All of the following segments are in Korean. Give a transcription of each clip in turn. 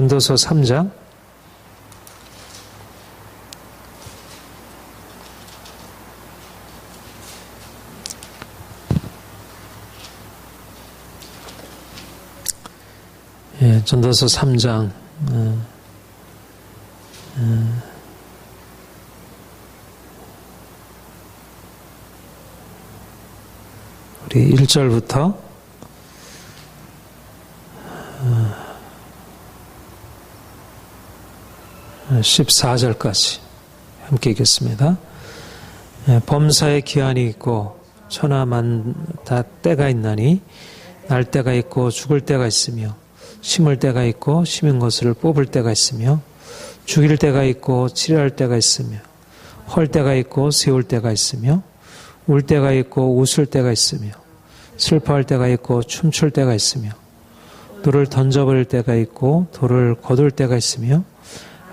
전도서 3장 전도서 3장 우리 1절부터 14절까지 함께 읽겠습니다. 범사에 기한이 있고 천하만다 때가 있나니 날 때가 있고 죽을 때가 있으며 심을 때가 있고 심은 것을 뽑을 때가 있으며 죽일 때가 있고 치료할 때가 있으며 헐 때가 있고 세울 때가 있으며 울 때가 있고 웃을 때가 있으며 슬퍼할 때가 있고 춤출 때가 있으며 돌을 던져버릴 때가 있고 돌을 거둘 때가 있으며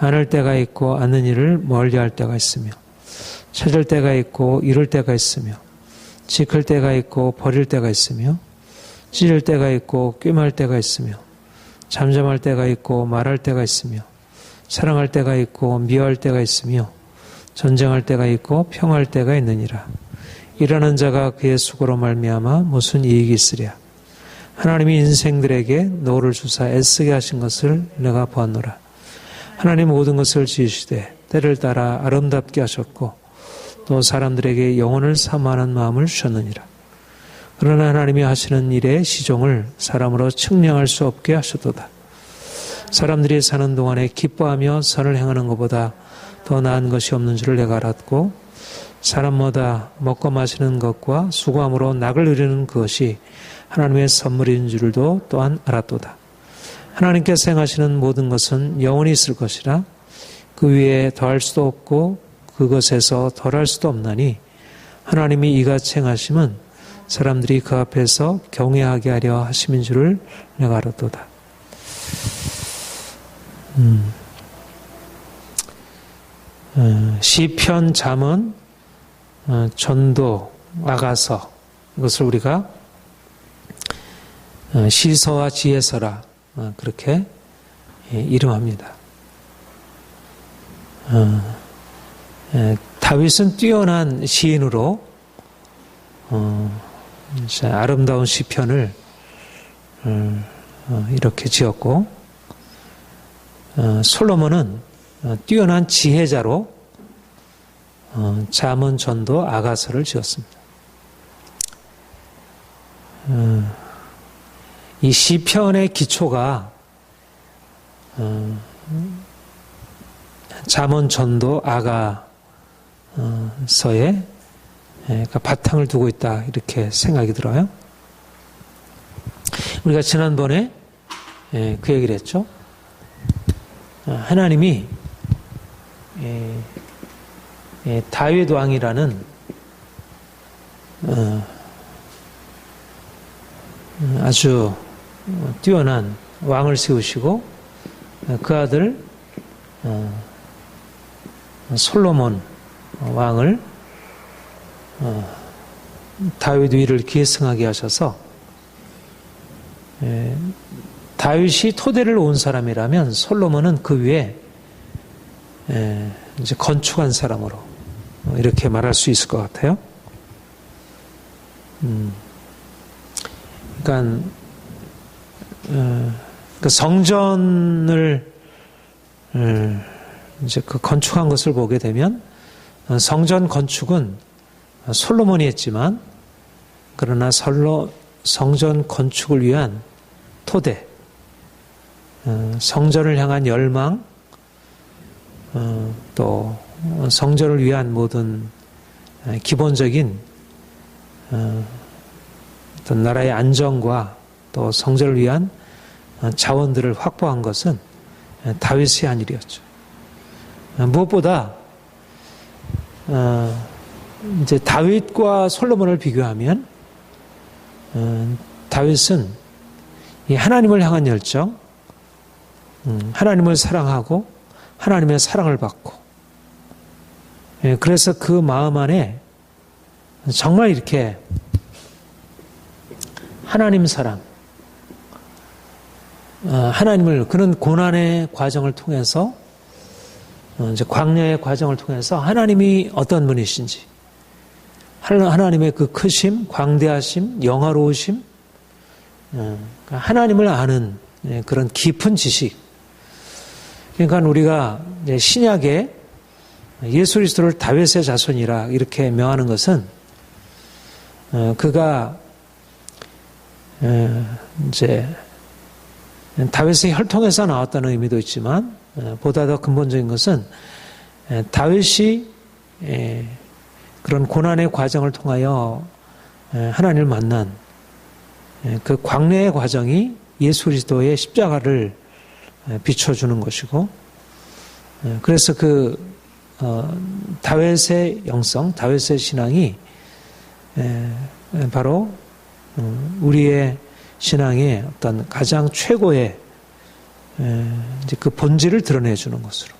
안을 때가 있고 않는 일을 멀리할 때가 있으며 찾을 때가 있고 잃을 때가 있으며 지킬 때가 있고 버릴 때가 있으며 찢을 때가 있고 꿰말 때가 있으며 잠잠할 때가 있고 말할 때가 있으며 사랑할 때가 있고 미워할 때가 있으며 전쟁할 때가 있고 평화할 때가 있느니라. 일하는 자가 그의 수고로 말미암아 무슨 이익이 있으랴. 하나님이 인생들에게 노를 주사 애쓰게 하신 것을 내가 보았노라. 하나님 모든 것을 지으시되 때를 따라 아름답게 하셨고 또 사람들에게 영혼을 사모하는 마음을 주셨느니라. 그러나 하나님이 하시는 일의 시종을 사람으로 측량할 수 없게 하셨도다. 사람들이 사는 동안에 기뻐하며 선을 행하는 것보다 더 나은 것이 없는 줄을 내가 알았고 사람마다 먹고 마시는 것과 수고함으로 낙을 누리는 그것이 하나님의 선물인 줄도 또한 알았도다. 하나님께서 행하시는 모든 것은 영원히 있을 것이라 그 위에 더할 수도 없고 그것에서 덜할 수도 없나니 하나님이 이같이 행하심은 사람들이 그 앞에서 경외하게 하려 하심인 줄을 내가 알았도다. 시편, 잠언, 전도, 아가서 이것을 우리가 시서와 지혜서라 그렇게 이름합니다. 다윗은 뛰어난 시인으로 아름다운 시편을 이렇게 지었고 솔로몬은 뛰어난 지혜자로 잠언, 전도, 아가서를 지었습니다. 이 시편의 기초가 잠언, 전도, 아가서의 바탕을 두고 있다 이렇게 생각이 들어요. 우리가 지난번에 그 얘기를 했죠. 하나님이 다윗 왕이라는 아주 뛰어난 왕을 세우시고 그 아들 솔로몬 왕을 다윗 위를 계승하게 하셔서 다윗이 토대를 온 사람이라면 솔로몬은 그 위에 이제 건축한 사람으로 이렇게 말할 수 있을 것 같아요. 그러니까 그 성전을 이제 그 건축한 것을 보게 되면 성전 건축은 솔로몬이 했지만 그러나 성전 건축을 위한 토대, 성전을 향한 열망, 또 성전을 위한 모든 기본적인 어떤 나라의 안정과 또 성전을 위한 자원들을 확보한 것은 다윗이 한 일이었죠. 무엇보다 이제 다윗과 솔로몬을 비교하면 다윗은 이 하나님을 향한 열정, 하나님을 사랑하고 하나님의 사랑을 받고 그래서 그 마음 안에 정말 이렇게 하나님 사랑, 하나님을 그런 고난의 과정을 통해서 이제 광야의 과정을 통해서 하나님이 어떤 분이신지 하나님의 그 크심, 광대하심, 영화로우심, 하나님을 아는 그런 깊은 지식. 그러니까 우리가 신약에 예수 그리스도를 다윗의 자손이라 이렇게 명하는 것은 그가 이제 다윗의 혈통에서 나왔다는 의미도 있지만 보다 더 근본적인 것은 다윗이 그런 고난의 과정을 통하여 하나님을 만난 그 광야의 과정이 예수 그리스도의 십자가를 비춰주는 것이고, 그래서 그 다윗의 영성, 다윗의 신앙이 바로 우리의 신앙의 어떤 가장 최고의 이제 그 본질을 드러내주는 것으로.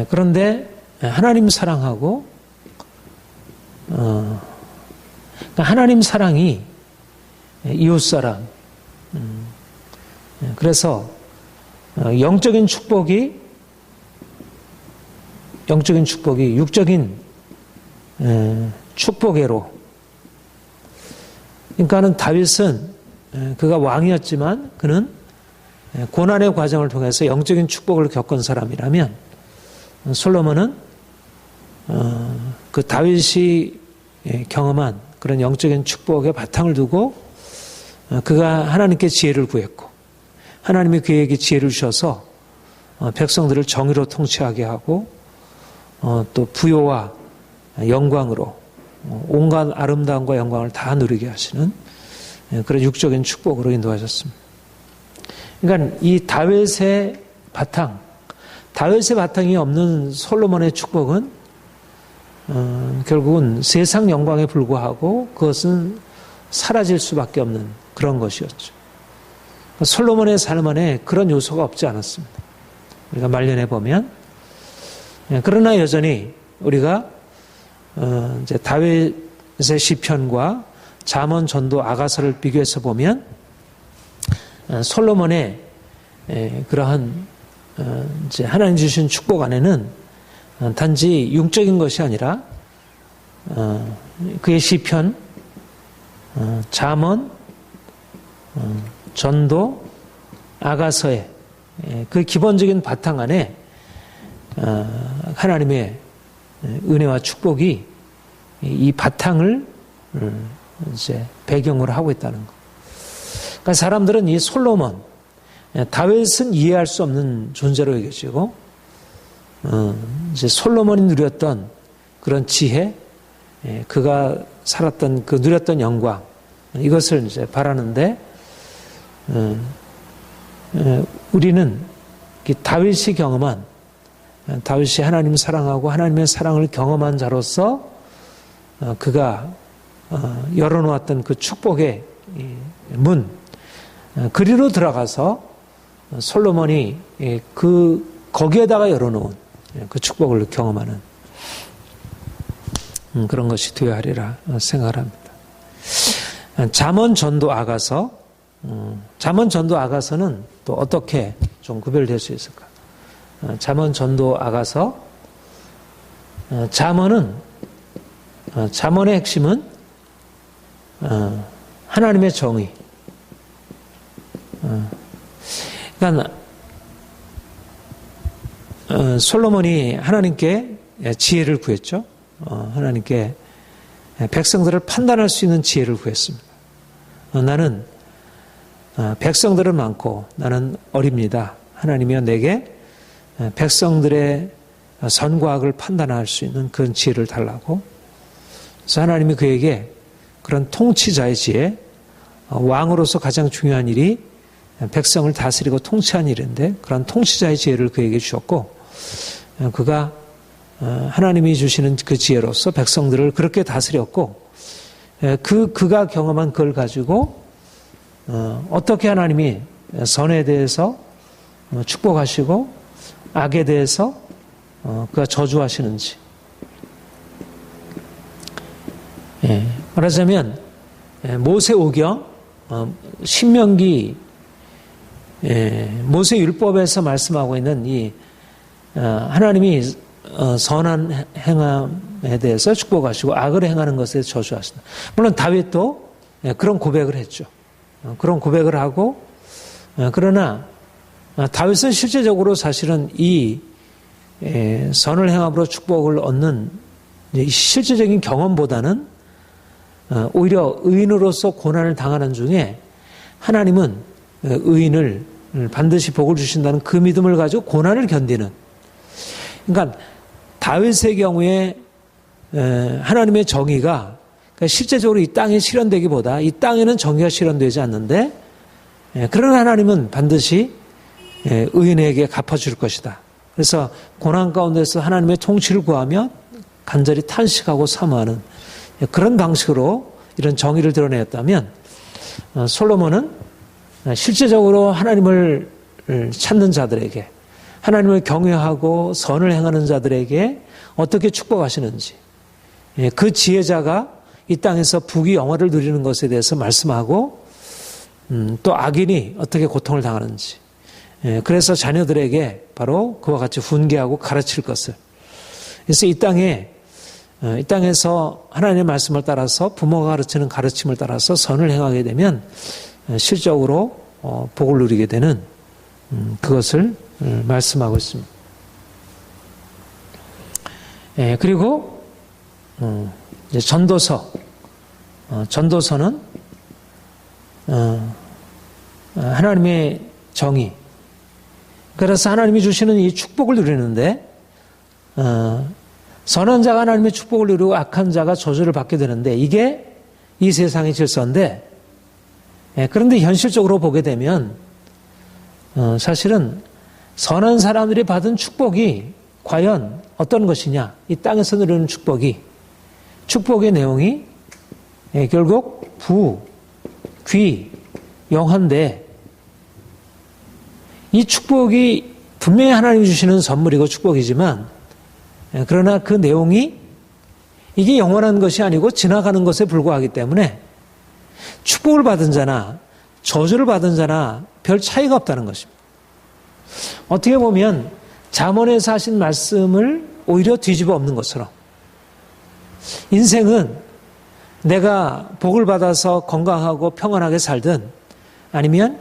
그런데 하나님 사랑하고 그러니까 하나님 사랑이 이웃 사랑. 그래서 영적인 축복이 육적인 축복으로. 그러니까는 다윗은 그가 왕이었지만 그는 고난의 과정을 통해서 영적인 축복을 겪은 사람이라면 솔로몬은 그 다윗이 경험한 그런 영적인 축복의 바탕을 두고 그가 하나님께 지혜를 구했고 하나님이 그에게 지혜를 주셔서 백성들을 정의로 통치하게 하고 또 부요와 영광으로 온갖 아름다움과 영광을 다 누리게 하시는 그런 육적인 축복으로 인도하셨습니다. 그러니까 이 다윗의 바탕이 없는 솔로몬의 축복은 결국은 세상 영광에 불과하고 그것은 사라질 수밖에 없는 그런 것이었죠. 솔로몬의 삶 안에 그런 요소가 없지 않았습니다. 우리가 말년에 보면, 그러나 여전히 우리가 이제 다윗의 시편과 잠언, 전도, 아가서를 비교해서 보면 솔로몬의 그러한 이제 하나님 주신 축복 안에는 단지 육적인 것이 아니라 그의 시편, 잠언, 전도, 아가서의 그 기본적인 바탕 안에 하나님의 은혜와 축복이 이 바탕을 이제 배경으로 하고 있다는 것. 그러니까 사람들은 이 솔로몬, 다윗은 이해할 수 없는 존재로 여겨지고, 이제 솔로몬이 누렸던 그런 지혜, 그가 살았던 그 누렸던 영광, 이것을 이제 바라는데, 우리는 다윗이 경험한, 다윗이 하나님 사랑하고 하나님의 사랑을 경험한 자로서 그가 열어놓았던 그 축복의 문, 그리로 들어가서 솔로몬이 거기에다가 열어놓은 그 축복을 경험하는 그런 것이 되어야 하리라 생각을 합니다. 잠언, 전도, 아가서. 잠언, 전도, 아가서는 또 어떻게 좀 구별될 수 있을까? 잠언, 전도, 아가서. 잠언의 핵심은 하나님의 정의. 그러니까 솔로몬이 하나님께 지혜를 구했죠. 하나님께 백성들을 판단할 수 있는 지혜를 구했습니다. 나는 백성들은 많고 나는 어립니다. 하나님이여 내게 백성들의 선과 악을 판단할 수 있는 그런 지혜를 달라고. 그래서 하나님이 그에게 그런 통치자의 지혜, 왕으로서 가장 중요한 일이 백성을 다스리고 통치하는 일인데 그런 통치자의 지혜를 그에게 주셨고, 그가 하나님이 주시는 그 지혜로서 백성들을 그렇게 다스렸고, 그가 경험한 그걸 가지고 어떻게 하나님이 선에 대해서 축복하시고 악에 대해서 그가 저주하시는지. 말하자면 모세오경, 신명기 모세 율법에서 말씀하고 있는 이 하나님이 선한 행함에 대해서 축복하시고 악을 행하는 것에 대해서 저주하신다. 물론 다윗도 그런 고백을 했죠. 그런 고백을 하고 그러나 다윗은 실제적으로 사실은 이 선을 행함으로 축복을 얻는 실제적인 경험보다는 오히려 의인으로서 고난을 당하는 중에 하나님은 의인을 반드시 복을 주신다는 그 믿음을 가지고 고난을 견디는, 그러니까 다윗의 경우에 하나님의 정의가 실제적으로 이 땅에 실현되기보다 이 땅에는 정의가 실현되지 않는데 그러나 하나님은 반드시 의인에게 갚아줄 것이다. 그래서 고난 가운데서 하나님의 통치를 구하며 간절히 탄식하고 사모하는 그런 방식으로 이런 정의를 드러내었다면 솔로몬은 실제적으로 하나님을 찾는 자들에게, 하나님을 경외하고 선을 행하는 자들에게 어떻게 축복하시는지, 그 지혜자가 이 땅에서 부귀 영화를 누리는 것에 대해서 말씀하고 또 악인이 어떻게 고통을 당하는지, 그래서 자녀들에게 바로 그와 같이 훈계하고 가르칠 것을, 그래서 이 땅에서 하나님의 말씀을 따라서 부모가 가르치는 가르침을 따라서 선을 행하게 되면 실적으로 복을 누리게 되는 그것을 말씀하고 있습니다. 그리고 이제 전도서는 하나님의 정의, 그래서 하나님이 주시는 이 축복을 누리는데 선한 자가 하나님의 축복을 누리고 악한 자가 저주를 받게 되는데 이게 이 세상의 질서인데, 그런데 현실적으로 보게 되면 사실은 선한 사람들이 받은 축복이 과연 어떤 것이냐, 이 땅에서 누리는 축복의 내용이 결국 부, 귀, 영화인데 이 축복이 분명히 하나님이 주시는 선물이고 축복이지만 그러나 그 내용이 이게 영원한 것이 아니고 지나가는 것에 불과하기 때문에 축복을 받은 자나 저주를 받은 자나 별 차이가 없다는 것입니다. 어떻게 보면 잠언에서 하신 말씀을 오히려 뒤집어 엎는 것처럼 인생은 내가 복을 받아서 건강하고 평안하게 살든 아니면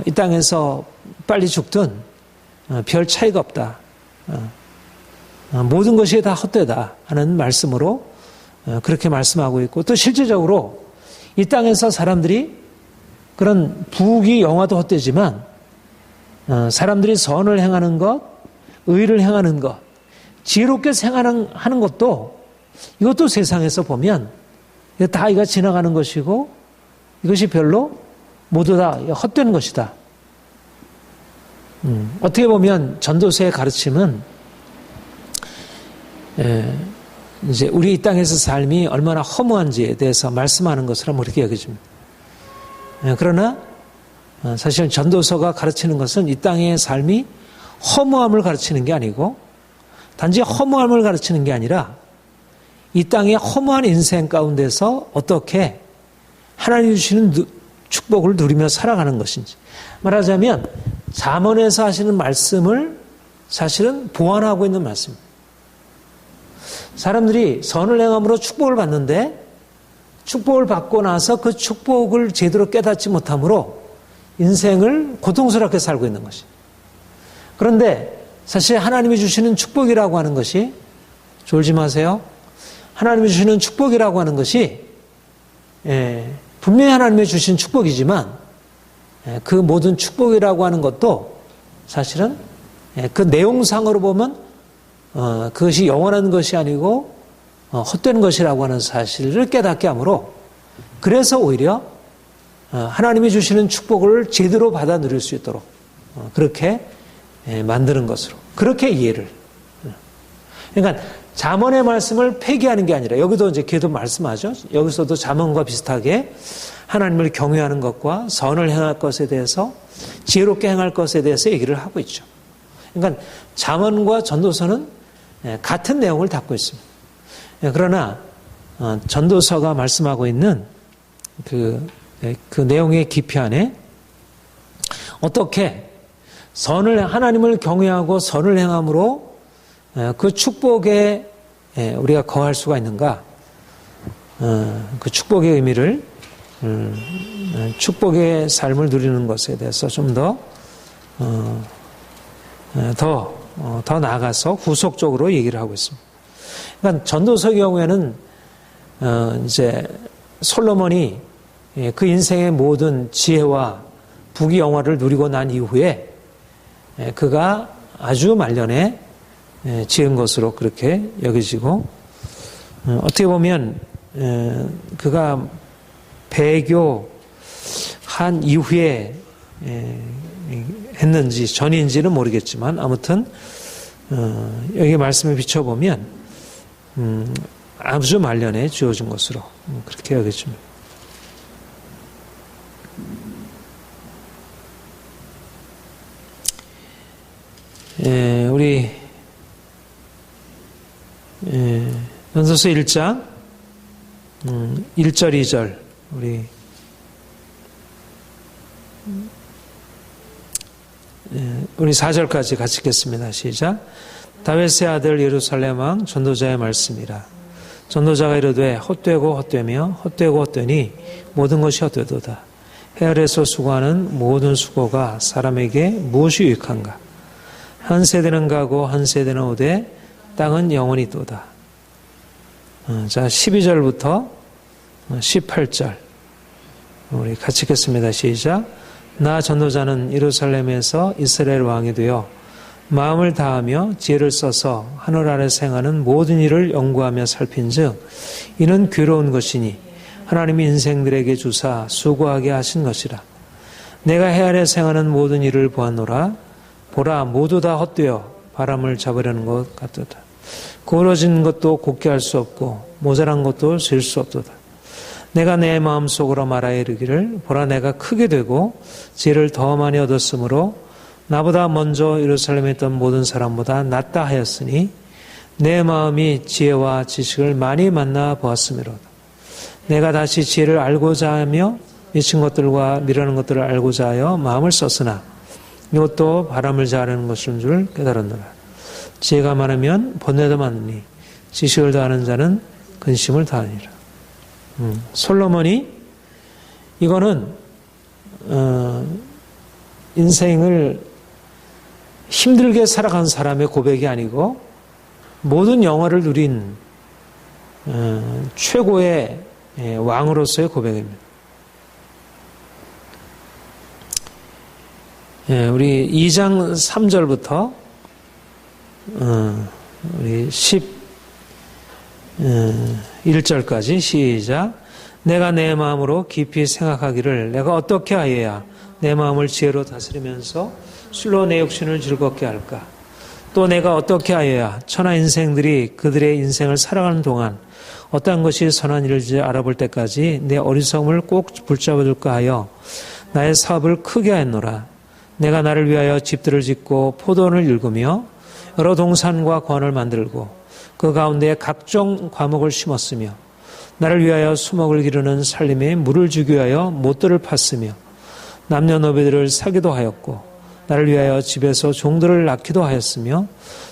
이 땅에서 빨리 죽든 별 차이가 없다. 모든 것이 다 헛되다 하는 말씀으로 그렇게 말씀하고 있고, 또 실제적으로 이 땅에서 사람들이 그런 부귀 영화도 헛되지만 사람들이 선을 행하는 것, 의를 행하는 것, 지혜롭게 생활하는 것도 이것도 세상에서 보면 다 이가 지나가는 것이고 이것이 별로 모두 다 헛된 것이다. 어떻게 보면 전도서의 가르침은 이제 우리 이 땅에서 삶이 얼마나 허무한지에 대해서 말씀하는 것으로 그렇게 여겨집니다. 그러나 사실 전도서가 가르치는 것은 이 땅의 삶이 허무함을 가르치는 게 아니고 단지 허무함을 가르치는 게 아니라 이 땅의 허무한 인생 가운데서 어떻게 하나님이 주시는 축복을 누리며 살아가는 것인지, 말하자면 잠언에서 하시는 말씀을 사실은 보완하고 있는 말씀입니다. 사람들이 선을 행함으로 축복을 받는데 축복을 받고 나서 그 축복을 제대로 깨닫지 못함으로 인생을 고통스럽게 살고 있는 것이. 그런데 사실 하나님이 주시는 축복이라고 하는 것이, 졸지 마세요. 하나님이 주시는 축복이라고 하는 것이 분명히 하나님이 주신 축복이지만 그 모든 축복이라고 하는 것도 사실은 그 내용상으로 보면 그것이 영원한 것이 아니고 헛된 것이라고 하는 사실을 깨닫게 하므로, 그래서 오히려 하나님이 주시는 축복을 제대로 받아 누릴 수 있도록 그렇게 만드는 것으로, 그렇게 이해를. 그러니까 잠언의 말씀을 폐기하는 게 아니라, 여기도 이제 걔도 말씀하죠. 여기서도 잠언과 비슷하게 하나님을 경외하는 것과 선을 행할 것에 대해서, 지혜롭게 행할 것에 대해서 얘기를 하고 있죠. 그러니까 잠언과 전도서는 같은 내용을 담고 있습니다. 그러나 전도서가 말씀하고 있는 그 그 내용의 깊이 안에 어떻게 하나님을 경외하고 선을 행함으로 그 축복에 우리가 거할 수가 있는가? 그 축복의 의미를, 축복의 삶을 누리는 것에 대해서 좀 더 나아가서 후속적으로 얘기를 하고 있습니다. 그러니까 전도서의 경우에는 이제 솔로몬이 그 인생의 모든 지혜와 부귀영화를 누리고 난 이후에 그가 아주 말년에 지은 것으로 그렇게 여겨지고, 어떻게 보면 그가 배교한 이후에 했는지 전인지는 모르겠지만 아무튼 여기 말씀을 비춰보면 아주 말년에 지어진 것으로 그렇게 여겨집니다. 우리 전도서 1장 1절 2절 우리 4절까지 같이 읽겠습니다. 시작. 다윗의 아들 예루살렘 왕 전도자의 말씀이라. 전도자가 이르되 헛되고 헛되며 헛되고 헛되니 모든 것이 헛되도다. 해 아래에서 수고하는 모든 수고가 사람에게 무엇이 유익한가? 한 세대는 가고 한 세대는 오되 땅은 영원히 있도다. 자, 12절부터 18절 우리 같이 읽겠습니다. 시작. 나 전도자는 예루살렘에서 이스라엘 왕이 되어 마음을 다하며 지혜를 써서 하늘 아래서 행하는 모든 일을 연구하며 살핀즉 이는 괴로운 것이니 하나님이 인생들에게 주사 수고하게 하신 것이라. 내가 해 아래서 행하는 모든 일을 보았노라. 보라, 모두 다 헛되어 바람을 잡으려는 것 같도다. 구부러진 것도 곧게 할 수 없고 모자란 것도 잴 수 없도다. 내가 내 마음속으로 말하여 이르기를 보라, 내가 크게 되고 지혜를 더 많이 얻었으므로 나보다 먼저 예루살렘에 있던 모든 사람보다 낫다 하였으니 내 마음이 지혜와 지식을 많이 만나 보았음이로다. 내가 다시 지혜를 알고자 하며 미친 것들과 미라는 것들을 알고자 하여 마음을 썼으나 이것도 바람을 자르는 것인 줄 깨달았노라. 지혜가 많으면 번뇌도 많으니 지식을 다하는 자는 근심을 다하니라. 솔로몬이 이거는 인생을 힘들게 살아간 사람의 고백이 아니고 모든 영화를 누린 최고의 왕으로서의 고백입니다. 우리 2장 3절부터 우리 11절까지 시작. 내가 내 마음으로 깊이 생각하기를 내가 어떻게 하여야 내 마음을 지혜로 다스리면서 술로 내 육신을 즐겁게 할까? 또 내가 어떻게 하여야 천하 인생들이 그들의 인생을 살아가는 동안 어떠한 것이 선한 일인지 알아볼 때까지 내 어리석음을 꼭 붙잡아둘까 하여 나의 사업을 크게 하였노라. 내가 나를 위하여 집들을 짓고 포도원을 일구며 여러 동산과 관을 만들고 그 가운데 각종 과목을 심었으며 나를 위하여 수목을 기르는 살림에 물을 주기 위하여 못들을 팠으며 남녀노비들을 사기도 하였고 나를 위하여 집에서 종들을 낳기도 하였으며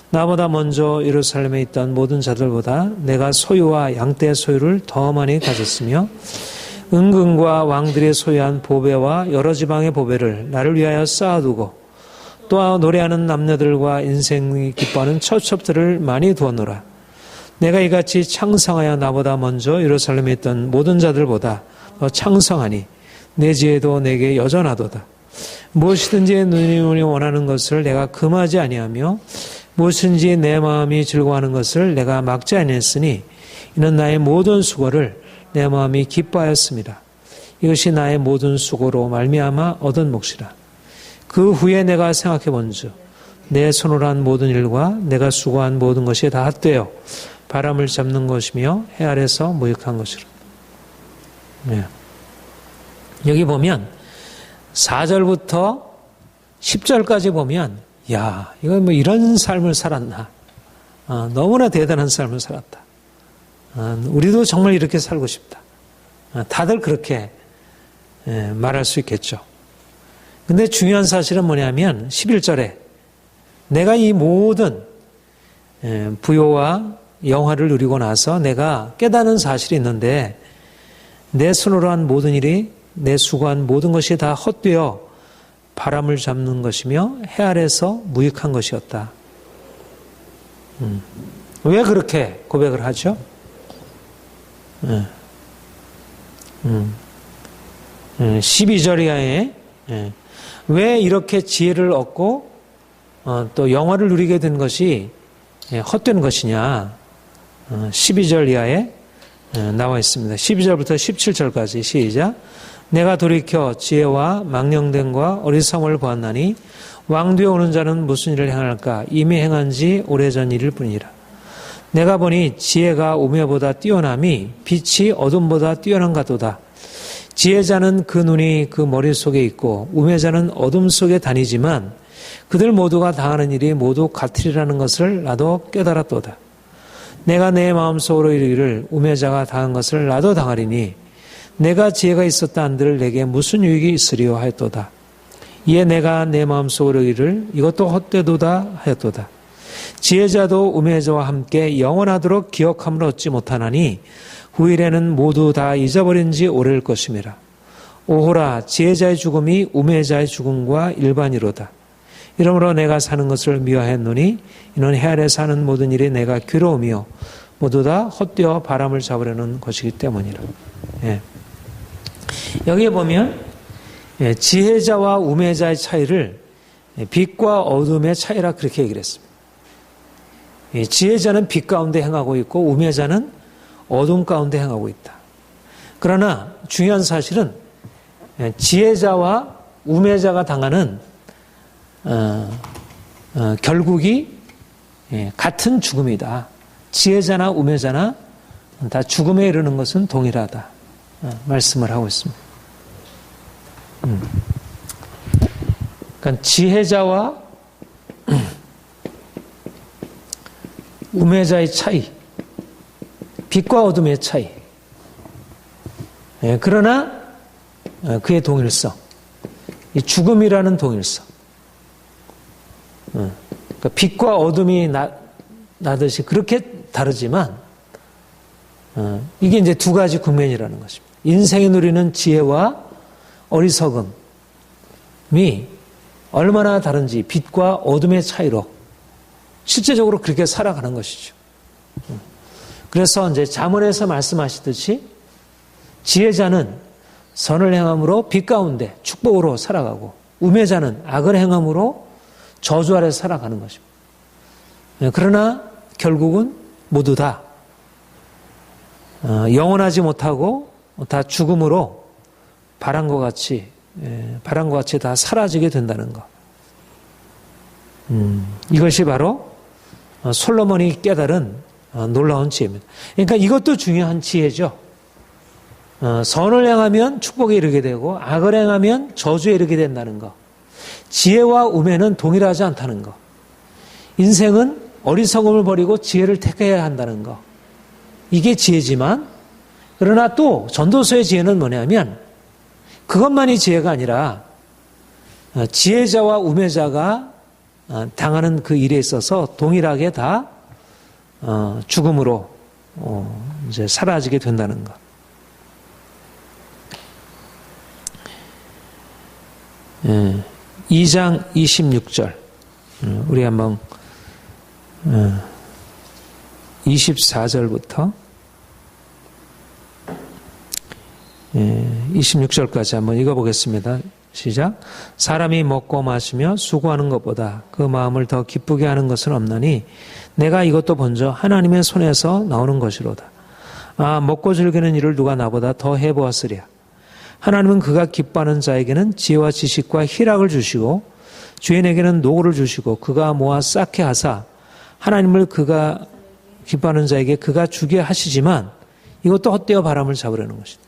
나보다 먼저 예루살렘에 있던 모든 자들보다 내가 소유와 양떼의 소유를 더 많이 가졌으며 은근과 왕들이 소유한 보배와 여러 지방의 보배를 나를 위하여 쌓아두고 또 노래하는 남녀들과 인생이 기뻐하는 첩첩들을 많이 두었노라. 내가 이같이 창성하여 나보다 먼저 예루살렘에 있던 모든 자들보다 더 창성하니 내 지혜도 내게 여전하도다. 무엇이든지 눈이 원하는 것을 내가 금하지 아니하며 무엇인지 내 마음이 즐거워하는 것을 내가 막지 아니했으니 이는 나의 모든 수고를 내 마음이 기뻐하였습니다. 이것이 나의 모든 수고로 말미암아 얻은 몫이라. 그 후에 내가 생각해 본즉 내 손으로 한 모든 일과 내가 수고한 모든 것이 다 헛되어 바람을 잡는 것이며 해 아래서 무익한 것이라. 네. 여기 보면 4절부터 10절까지 보면 야, 이거 뭐 이런 삶을 살았나. 너무나 대단한 삶을 살았다. 우리도 정말 이렇게 살고 싶다. 다들 그렇게 말할 수 있겠죠. 근데 중요한 사실은 뭐냐면 11절에 내가 이 모든 부요와 영화를 누리고 나서 내가 깨닫는 사실이 있는데 내 손으로 한 모든 일이 내 수고한 모든 것이 다 헛되어 바람을 잡는 것이며 해 아래서 무익한 것이었다. 왜 그렇게 고백을 하죠? 12절 이하에 왜 이렇게 지혜를 얻고 또 영화를 누리게 된 것이 헛된 것이냐. 12절 이하에 나와 있습니다. 12절부터 17절까지 시작. 내가 돌이켜 지혜와 망령됨과 어리석음을 보았나니 왕뒤에 오는 자는 무슨 일을 행할까? 이미 행한 지 오래전 일일 뿐이라. 내가 보니 지혜가 우매보다 뛰어남이 빛이 어둠보다 뛰어난가도다. 지혜자는 그 눈이 그 머릿속에 있고 우매자는 어둠 속에 다니지만 그들 모두가 당하는 일이 모두 같으리라는 것을 나도 깨달았도다. 내가 내 마음속으로 이르기를 우매자가 당한 것을 나도 당하리니 내가 지혜가 있었다 한들 내게 무슨 유익이 있으리요 하였도다. 이에 내가 내 마음속으로 이르기를 이것도 헛되도다 하였도다. 지혜자도 우매자와 함께 영원하도록 기억함을 얻지 못하나니 후일에는 모두 다 잊어버린 지 오래일 것임이라. 오호라 지혜자의 죽음이 우매자의 죽음과 일반이로다. 이러므로 내가 사는 것을 미워했노니 이는 해 아래 사는 모든 일이 내가 괴로우며 모두 다 헛되어 바람을 잡으려는 것이기 때문이라. 여기에 보면 지혜자와 우매자의 차이를 빛과 어둠의 차이라 그렇게 얘기를 했습니다. 지혜자는 빛 가운데 행하고 있고 우매자는 어둠 가운데 행하고 있다. 그러나 중요한 사실은 지혜자와 우매자가 당하는 결국이 같은 죽음이다. 지혜자나 우매자나 다 죽음에 이르는 것은 동일하다. 말씀을 하고 있습니다. 그러니까 지혜자와 우매자의 차이, 빛과 어둠의 차이. 그러나 그의 동일성, 이 죽음이라는 동일성. 그러니까 빛과 어둠이 나듯이 그렇게 다르지만 이게 이제 두 가지 국면이라는 것입니다. 인생이 누리는 지혜와 어리석음이 얼마나 다른지 빛과 어둠의 차이로 실제적으로 그렇게 살아가는 것이죠. 그래서 이제 잠언에서 말씀하시듯이 지혜자는 선을 행함으로 빛 가운데 축복으로 살아가고 우매자는 악을 행함으로 저주 아래 살아가는 것입니다. 그러나 결국은 모두 다 영원하지 못하고 다 죽음으로 바람과 같이 다 사라지게 된다는 것. 이것이 바로 솔로몬이 깨달은 놀라운 지혜입니다. 그러니까 이것도 중요한 지혜죠. 선을 행하면 축복에 이르게 되고 악을 행하면 저주에 이르게 된다는 것. 지혜와 우매는 동일하지 않다는 것. 인생은 어리석음을 버리고 지혜를 택해야 한다는 것. 이게 지혜지만 그러나 또 전도서의 지혜는 뭐냐면 그것만이 지혜가 아니라 지혜자와 우매자가 당하는 그 일에 있어서 동일하게 다 죽음으로 이제 사라지게 된다는 것. 2장 26절 우리 한번 24절부터 26절까지 한번 읽어보겠습니다. 시작. 사람이 먹고 마시며 수고하는 것보다 그 마음을 더 기쁘게 하는 것은 없나니 내가 이것도 본저 하나님의 손에서 나오는 것이로다. 아, 먹고 즐기는 일을 누가 나보다 더 해보았으랴. 하나님은 그가 기뻐하는 자에게는 지혜와 지식과 희락을 주시고 죄인에게는 노고를 주시고 그가 모아 쌓게 하사 하나님을 그가 기뻐하는 자에게 그가 주게 하시지만 이것도 헛되어 바람을 잡으려는 것이다.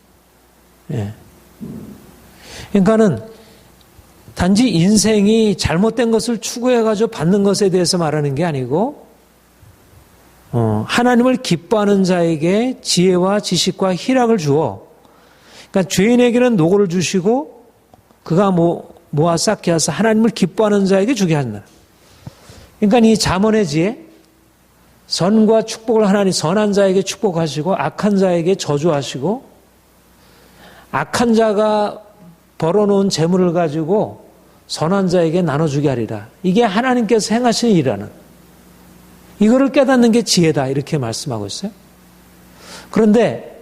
그러니까는 단지 인생이 잘못된 것을 추구해가지고 받는 것에 대해서 말하는 게 아니고 하나님을 기뻐하는 자에게 지혜와 지식과 희락을 주어, 그러니까 그러니까 죄인에게는 노고를 주시고 그가 모아 쌓게 하사 하나님을 기뻐하는 자에게 주게 한다. 그러니까 이 잠언의 지혜, 선과 축복을 하나님 선한 자에게 축복하시고 악한 자에게 저주하시고 악한 자가 벌어놓은 재물을 가지고 선한 자에게 나눠주게 하리라. 이게 하나님께서 행하시는 일이라는, 이거를 깨닫는 게 지혜다, 이렇게 말씀하고 있어요. 그런데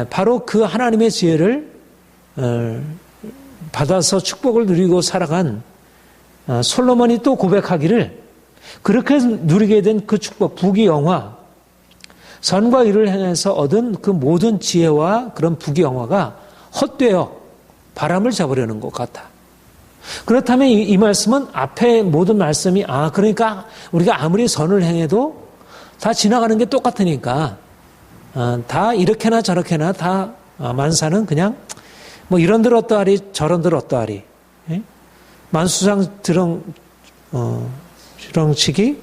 바로 그 하나님의 지혜를 받아서 축복을 누리고 살아간 솔로몬이 또 고백하기를, 그렇게 누리게 된 그 축복, 부귀영화, 선과 의를 행해서 얻은 그 모든 지혜와 그런 부귀영화가 헛되어 바람을 잡으려는 것 같아. 그렇다면 이 말씀은 앞에 모든 말씀이 그러니까 우리가 아무리 선을 행해도 다 지나가는 게 똑같으니까 다 이렇게나 저렇게나 다 만사는 그냥 뭐 이런들 어떠하리 저런들 어떠하리, 만수장 주렁치기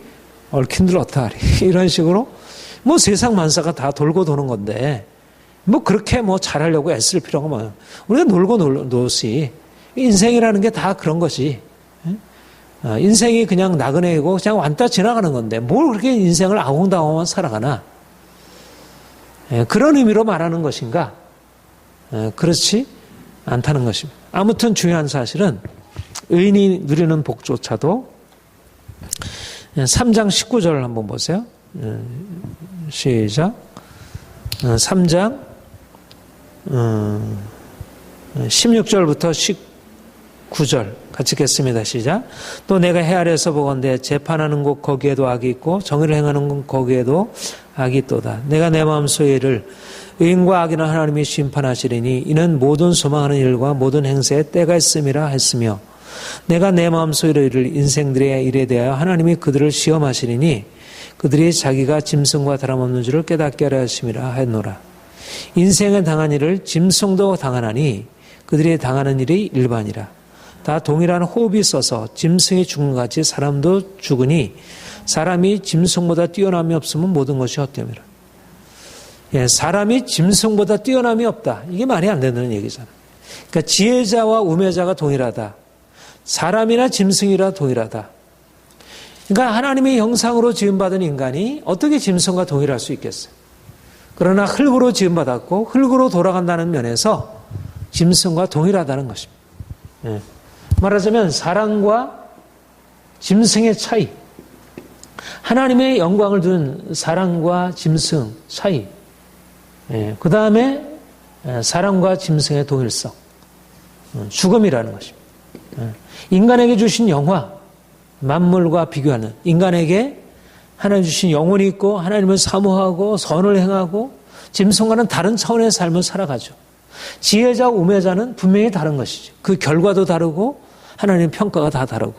얽힌들 어떠하리 이런 식으로 뭐 세상 만사가 다 돌고 도는 건데 뭐 그렇게 뭐 잘하려고 애쓸 필요가 뭐예요. 우리가 놀고 노시. 인생이라는 게 다 그런 것이, 인생이 그냥 나그네이고 그냥 왔다 지나가는 건데 뭘 그렇게 인생을 아웅다웅만 살아가나, 그런 의미로 말하는 것인가? 그렇지 않다는 것입니다. 아무튼 중요한 사실은 의인이 누리는 복조차도 3장 19절을 한번 보세요. 시작. 3장 16절부터 19절 같이 읽겠습니다. 시작. 또 내가 해 아래에서 보건대 재판하는 곳 거기에도 악이 있고 정의를 행하는 곳 거기에도 악이 있도다. 내가 내 마음속에 이를 의인과 악인은 하나님이 심판하시리니 이는 모든 소망하는 일과 모든 행세에 때가 있음이라 했으며 내가 내 마음속에 이를 인생들의 일에 대하여 하나님이 그들을 시험하시리니 그들이 자기가 짐승과 다름없는 줄을 깨닫게 하려 하심이라 했노라. 인생에 당한 일을 짐승도 당하나니 그들이 당하는 일이 일반이라. 다 동일한 호흡이 있어서 짐승이 죽은 것 같이 사람도 죽으니 사람이 짐승보다 뛰어남이 없으면 모든 것이 헛됨이라. 사람이 짐승보다 뛰어남이 없다. 이게 말이 안 되는 얘기잖아요. 그러니까 지혜자와 우매자가 동일하다. 사람이나 짐승이라 동일하다. 그러니까 하나님의 형상으로 지음받은 인간이 어떻게 짐승과 동일할 수 있겠어요? 그러나 흙으로 지음받았고 흙으로 돌아간다는 면에서 짐승과 동일하다는 것입니다. 말하자면 사람과 짐승의 차이, 하나님의 영광을 둔 사람과 짐승 차이, 그 다음에 사람과 짐승의 동일성, 죽음이라는 것입니다. 인간에게 주신 영화, 만물과 비교하는, 인간에게 하나님 주신 영혼이 있고 하나님을 사모하고 선을 행하고 짐승과는 다른 차원의 삶을 살아가죠. 지혜자와 우매자는 분명히 다른 것이죠. 그 결과도 다르고 하나님의 평가가 다 다르고.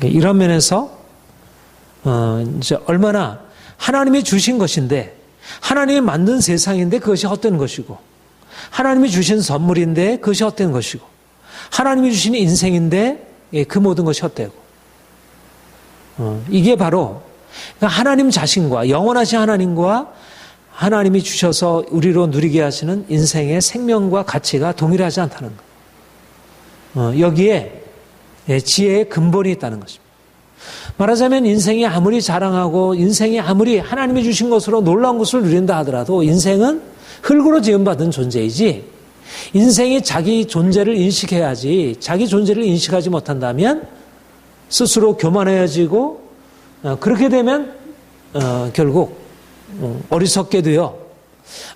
이런 면에서 이제 얼마나 하나님이 주신 것인데, 하나님이 만든 세상인데 그것이 헛된 것이고, 하나님이 주신 선물인데 그것이 헛된 것이고, 하나님이 주신 인생인데 그 모든 것이 헛되고, 이게 바로 하나님 자신과 영원하신 하나님과 하나님이 주셔서 우리로 누리게 하시는 인생의 생명과 가치가 동일하지 않다는 것. 여기에 지혜의 근본이 있다는 것입니다. 말하자면 인생이 아무리 자랑하고 인생이 아무리 하나님이 주신 것으로 놀라운 것을 누린다 하더라도 인생은 흙으로 지음받은 존재이지, 인생이 자기 존재를 인식해야지, 자기 존재를 인식하지 못한다면 스스로 교만해지고, 그렇게 되면 결국 어리석게 되어,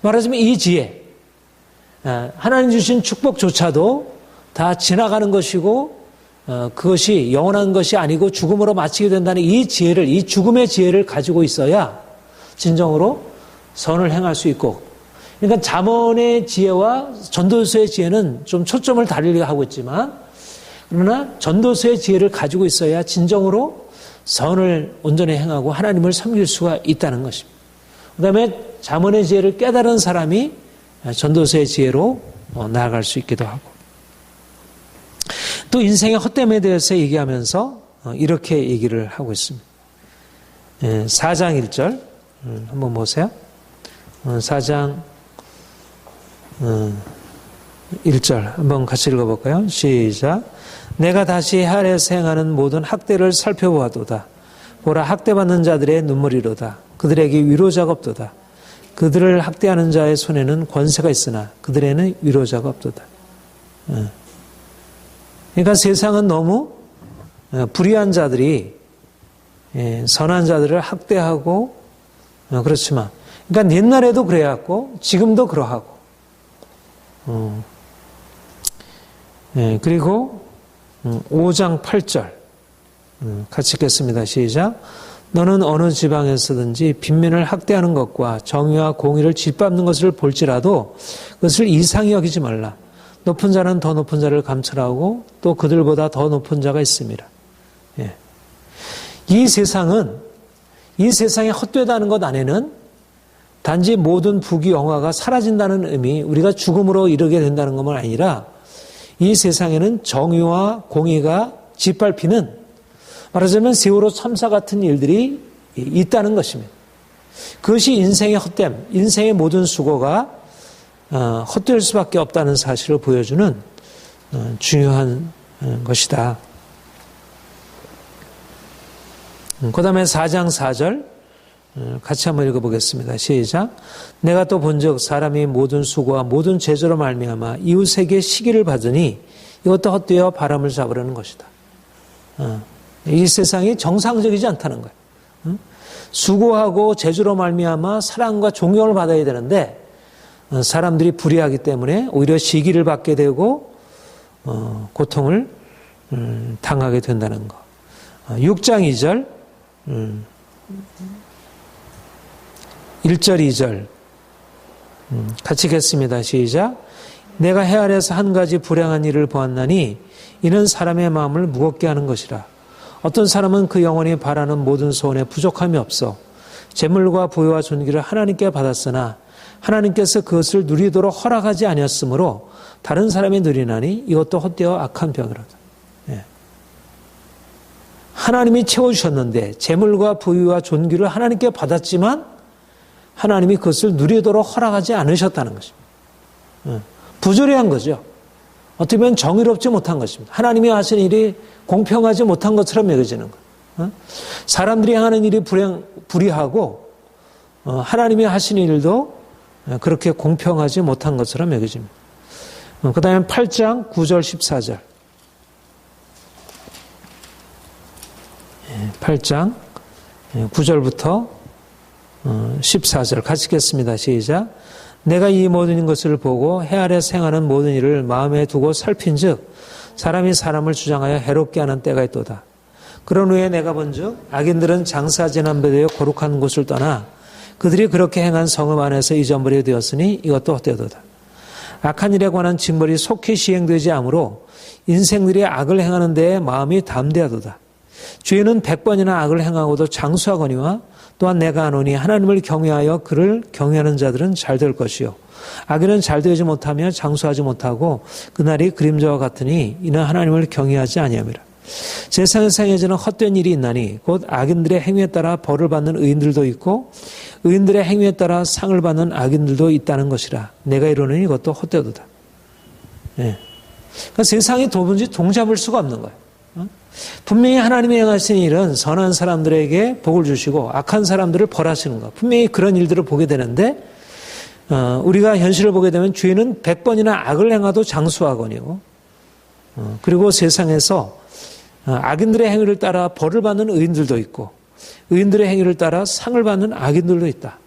말하자면 이 지혜, 하나님 주신 축복조차도 다 지나가는 것이고 그것이 영원한 것이 아니고 죽음으로 마치게 된다는 이 지혜를, 이 죽음의 지혜를 가지고 있어야 진정으로 선을 행할 수 있고, 그러니까 잠언의 지혜와 전도서의 지혜는 좀 초점을 다르게 하고 있지만, 그러나 전도서의 지혜를 가지고 있어야 진정으로 선을 온전히 행하고 하나님을 섬길 수가 있다는 것입니다. 그 다음에 잠언의 지혜를 깨달은 사람이 전도서의 지혜로 나아갈 수 있기도 하고, 또 인생의 헛됨에 대해서 얘기하면서 이렇게 얘기를 하고 있습니다. 4장 1절 한번 보세요. 4장 1절 한번 같이 읽어볼까요? 시작. 내가 다시 해 아래에서 행하는 모든 학대를 살펴보아도다. 보라, 학대받는 자들의 눈물이로다. 그들에게 위로자가 없도다. 그들을 학대하는 자의 손에는 권세가 있으나 그들에는 위로자가 없도다. 그러니까 세상은 너무 불의한 자들이 선한 자들을 학대하고 그렇지만, 그러니까 옛날에도 그래왔고 지금도 그러하고, 그리고 5장 8절 같이 읽겠습니다. 시작. 너는 어느 지방에서든지 빈민을 학대하는 것과 정의와 공의를 짓밟는 것을 볼지라도 그것을 이상히 여기지 말라. 높은 자는 더 높은 자를 감찰하고 또 그들보다 더 높은 자가 있습니다. 이 세상에 헛되다는 것 안에는 단지 모든 부귀영화가 사라진다는 의미, 우리가 죽음으로 이르게 된다는 것만 아니라 이 세상에는 정의와 공의가 짓밟히는, 말하자면 세월호 참사 같은 일들이 있다는 것입니다. 그것이 인생의 헛됨, 인생의 모든 수고가 헛될 수밖에 없다는 사실을 보여주는 중요한 것이다. 그 다음에 4장 4절 같이 한번 읽어보겠습니다. 시작. 내가 또 본즉 사람이 모든 수고와 모든 제조로 말미암아 이웃에게 시기를 받으니 이것도 헛되어 바람을 잡으려는 것이다. 이 세상이 정상적이지 않다는 거예요. 수고하고 제조로 말미암아 사랑과 존경을 받아야 되는데 사람들이 불의하기 때문에 오히려 시기를 받게 되고 고통을 당하게 된다는 것. 6장 2절 1절 2절 같이 읽겠습니다. 시작. 내가 해 아래에서 한 가지 불행한 일을 보았나니 이는 사람의 마음을 무겁게 하는 것이라. 어떤 사람은 그 영혼이 바라는 모든 소원에 부족함이 없어 재물과 부유와 존귀를 하나님께 받았으나 하나님께서 그것을 누리도록 허락하지 아니었으므로 다른 사람이 누리나니 이것도 헛되어 악한 병이로다. 하나님이 채워주셨는데 재물과 부유와 존귀를 하나님께 받았지만 하나님이 그것을 누리도록 허락하지 않으셨다는 것입니다. 부조리한 거죠. 어떻게 보면 정의롭지 못한 것입니다. 하나님이 하신 일이 공평하지 못한 것처럼 여겨지는 거예요. 사람들이 하는 일이 불의하고 하나님이 하신 일도 그렇게 공평하지 못한 것처럼 여겨집니다. 그 다음에 8장 9절 14절 8장 9절부터 14절 같이 읽겠습니다. 시작. 내가 이 모든 것을 보고 해 아래에서 행하는 모든 일을 마음에 두고 살핀즉 사람이 사람을 주장하여 해롭게 하는 때가 있도다. 그런 후에 내가 본즉 악인들은 장사지난 배되어 거룩한 곳을 떠나 그들이 그렇게 행한 성읍 안에서 잊어버리게 되었으니 이것도 헛되도다. 악한 일에 관한 징벌이 속히 시행되지 않으므로 인생들이 악을 행하는 데에 마음이 담대하도다. 죄는 100번이나 악을 행하고도 장수하거니와 또한 내가 아노니 하나님을 경외하여 그를 경외하는 자들은 잘 될 것이요 악인은 잘 되지 못하며 장수하지 못하고 그날이 그림자와 같으니 이는 하나님을 경외하지 아니함이라. 세상에서 행해지는 헛된 일이 있나니 곧 악인들의 행위에 따라 벌을 받는 의인들도 있고 의인들의 행위에 따라 상을 받는 악인들도 있다는 것이라. 내가 이르노니 이것도 헛되도다. 그러니까 세상이 도무지 동잡을 수가 없는 거예요. 분명히 하나님이 행하신 일은 선한 사람들에게 복을 주시고 악한 사람들을 벌하시는 것. 분명히 그런 일들을 보게 되는데 우리가 현실을 보게 되면 죄는 100번이나 악을 행하도 장수하거니요. 그리고 세상에서 악인들의 행위를 따라 벌을 받는 의인들도 있고 의인들의 행위를 따라 상을 받는 악인들도 있다.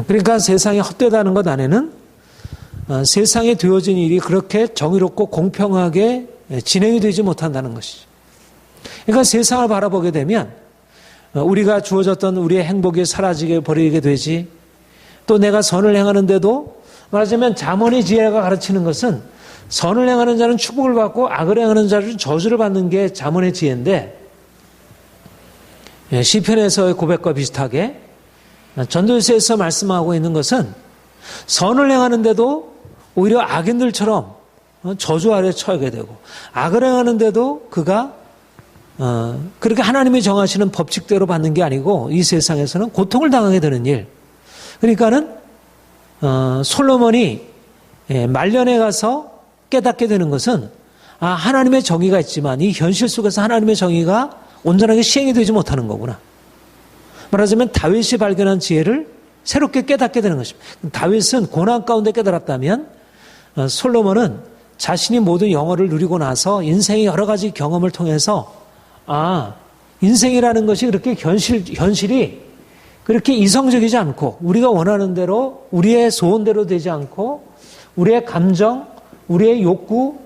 그러니까 세상이 헛되다는 것 안에는 세상에 되어진 일이 그렇게 정의롭고 공평하게 진행이 되지 못한다는 것이죠. 그러니까 세상을 바라보게 되면 우리가 주어졌던 우리의 행복이 사라지게 버리게 되지, 또 내가 선을 행하는데도 말하자면 잠언의 지혜가 가르치는 것은 선을 행하는 자는 축복을 받고 악을 행하는 자는 저주를 받는 게 잠언의 지혜인데, 시편에서의 고백과 비슷하게 전도서에서 말씀하고 있는 것은 선을 행하는데도 오히려 악인들처럼 저주 아래 처하게 되고 악을 행하는데도 그가 그렇게 하나님이 정하시는 법칙대로 받는 게 아니고 이 세상에서는 고통을 당하게 되는 일, 그러니까는 솔로몬이 말년에 가서 깨닫게 되는 것은 하나님의 정의가 있지만 이 현실 속에서 하나님의 정의가 온전하게 시행이 되지 못하는 거구나. 말하자면 다윗이 발견한 지혜를 새롭게 깨닫게 되는 것입니다. 다윗은 고난 가운데 깨달았다면 솔로몬은 자신이 모든 영어를 누리고 나서 인생의 여러 가지 경험을 통해서 인생이라는 것이 그렇게 현실이 그렇게 이성적이지 않고 우리가 원하는 대로 우리의 소원대로 되지 않고 우리의 감정, 우리의 욕구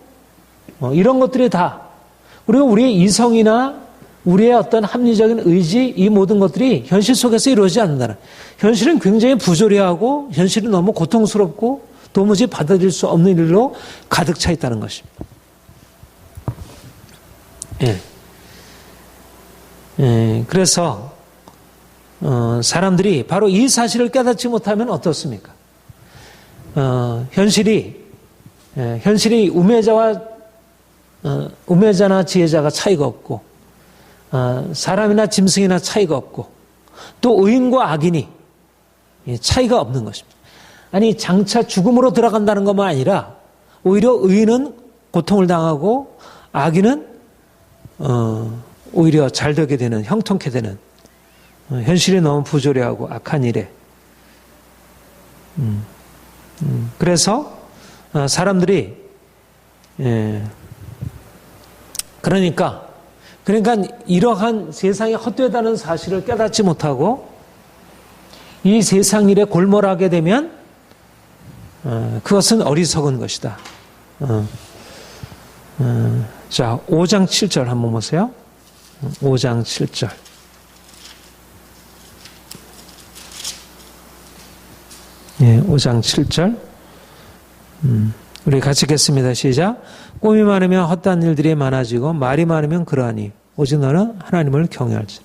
이런 것들이 다 그리고 우리의 이성이나 우리의 어떤 합리적인 의지 이 모든 것들이 현실 속에서 이루어지지 않는다는 현실은 굉장히 부조리하고 현실은 너무 고통스럽고 도무지 받아들일 수 없는 일로 가득 차 있다는 것입니다. 그래서 사람들이 바로 이 사실을 깨닫지 못하면 어떻습니까? 현실이 우매자나 지혜자가 차이가 없고 사람이나 짐승이나 차이가 없고 또 의인과 악인이 차이가 없는 것입니다. 아니 장차 죽음으로 들어간다는 것만 아니라 오히려 의인은 고통을 당하고 악인은 오히려 잘 되게 되는 형통케 되는 현실이 너무 부조리하고 악한 일에 그래서 사람들이 그러니까 이러한 세상이 헛되다는 사실을 깨닫지 못하고 이 세상 일에 골몰하게 되면 그것은 어리석은 것이다. 자, 5장 7절 한번 보세요. 5장 7절. 예, 5장 7절. 우리 같이 읽겠습니다. 시작. 꿈이 많으면 헛된 일들이 많아지고 말이 많으면 그러하니 오직 너는 하나님을 경외할지.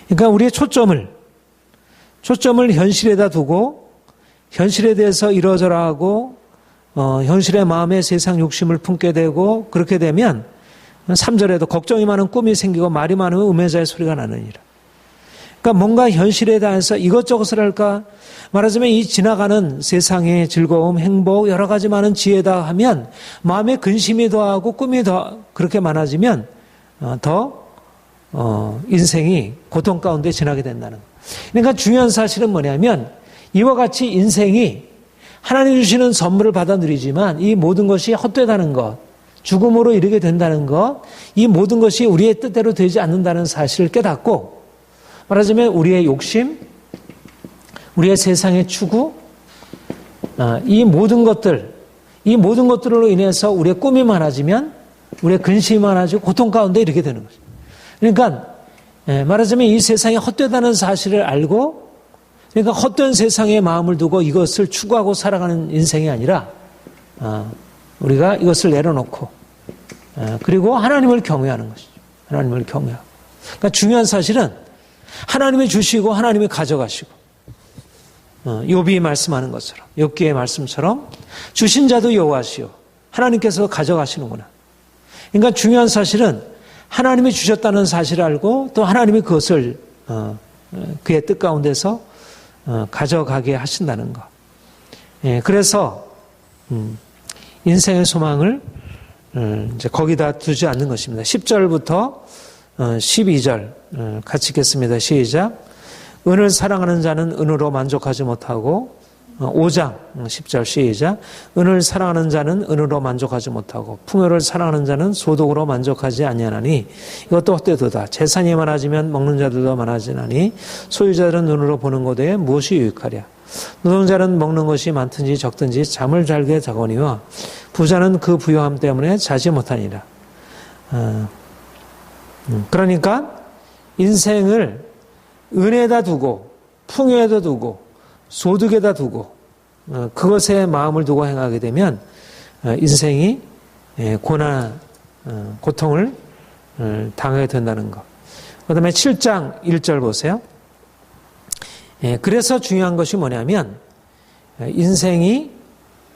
그러니까 우리의 초점을 현실에다 두고 현실에 대해서 이러저러 하고 현실의 마음에 세상 욕심을 품게 되고 그렇게 되면 3절에도 걱정이 많은 꿈이 생기고 말이 많으면 음해자의 소리가 나느니라. 그러니까 뭔가 현실에 대해서 이것저것을 할까 말하자면 이 지나가는 세상의 즐거움, 행복, 여러 가지 많은 지혜다 하면 마음에 근심이 더하고 꿈이 더 그렇게 많아지면 더 인생이 고통 가운데 지나게 된다는 거예요. 그러니까 중요한 사실은 뭐냐면 이와 같이 인생이 하나님 주시는 선물을 받아 누리지만 이 모든 것이 헛되다는 것, 죽음으로 이르게 된다는 것, 이 모든 것이 우리의 뜻대로 되지 않는다는 사실을 깨닫고 말하자면 우리의 욕심, 우리의 세상의 추구, 이 모든 것들로 인해서 우리의 꿈이 많아지면 우리의 근심이 많아지고 고통 가운데 이르게 되는 거죠. 그러니까 말하자면 이 세상이 헛되다는 사실을 알고 그러니까 헛된 세상에 마음을 두고 이것을 추구하고 살아가는 인생이 아니라 우리가 이것을 내려놓고 그리고 하나님을 경외하는 것이죠. 하나님을 경외하고. 그러니까 중요한 사실은 하나님이 주시고 하나님이 가져가시고 욥이 말씀하는 것처럼 욥기의 말씀처럼 주신 자도 여호와시요 하나님께서 가져가시는구나. 그러니까 중요한 사실은 하나님이 주셨다는 사실을 알고 또 하나님이 그것을 그의 뜻 가운데서 가져가게 하신다는 것. 그래서 인생의 소망을 이제 거기다 두지 않는 것입니다. 10절부터 12절 같이 읽겠습니다. 시작. 은을 사랑하는 자는 은으로 만족하지 못하고 5장 10절 시작. 은을 사랑하는 자는 은으로 만족하지 못하고 풍요를 사랑하는 자는 소득으로 만족하지 아니하나니 이것도 헛되도다. 재산이 많아지면 먹는 자들도 많아지나니 소유자들은 눈으로 보는 것에 무엇이 유익하랴. 노동자는 먹는 것이 많든지 적든지 잠을 잘게 자거니와 부자는 그 부요함 때문에 자지 못하니라. 그러니까 인생을 은에다 두고 풍요에다 두고 소득에다 두고 그것에 마음을 두고 행하게 되면 인생이 고통을 당하게 된다는 것. 그 다음에 7장 1절 보세요. 그래서 중요한 것이 뭐냐면 인생이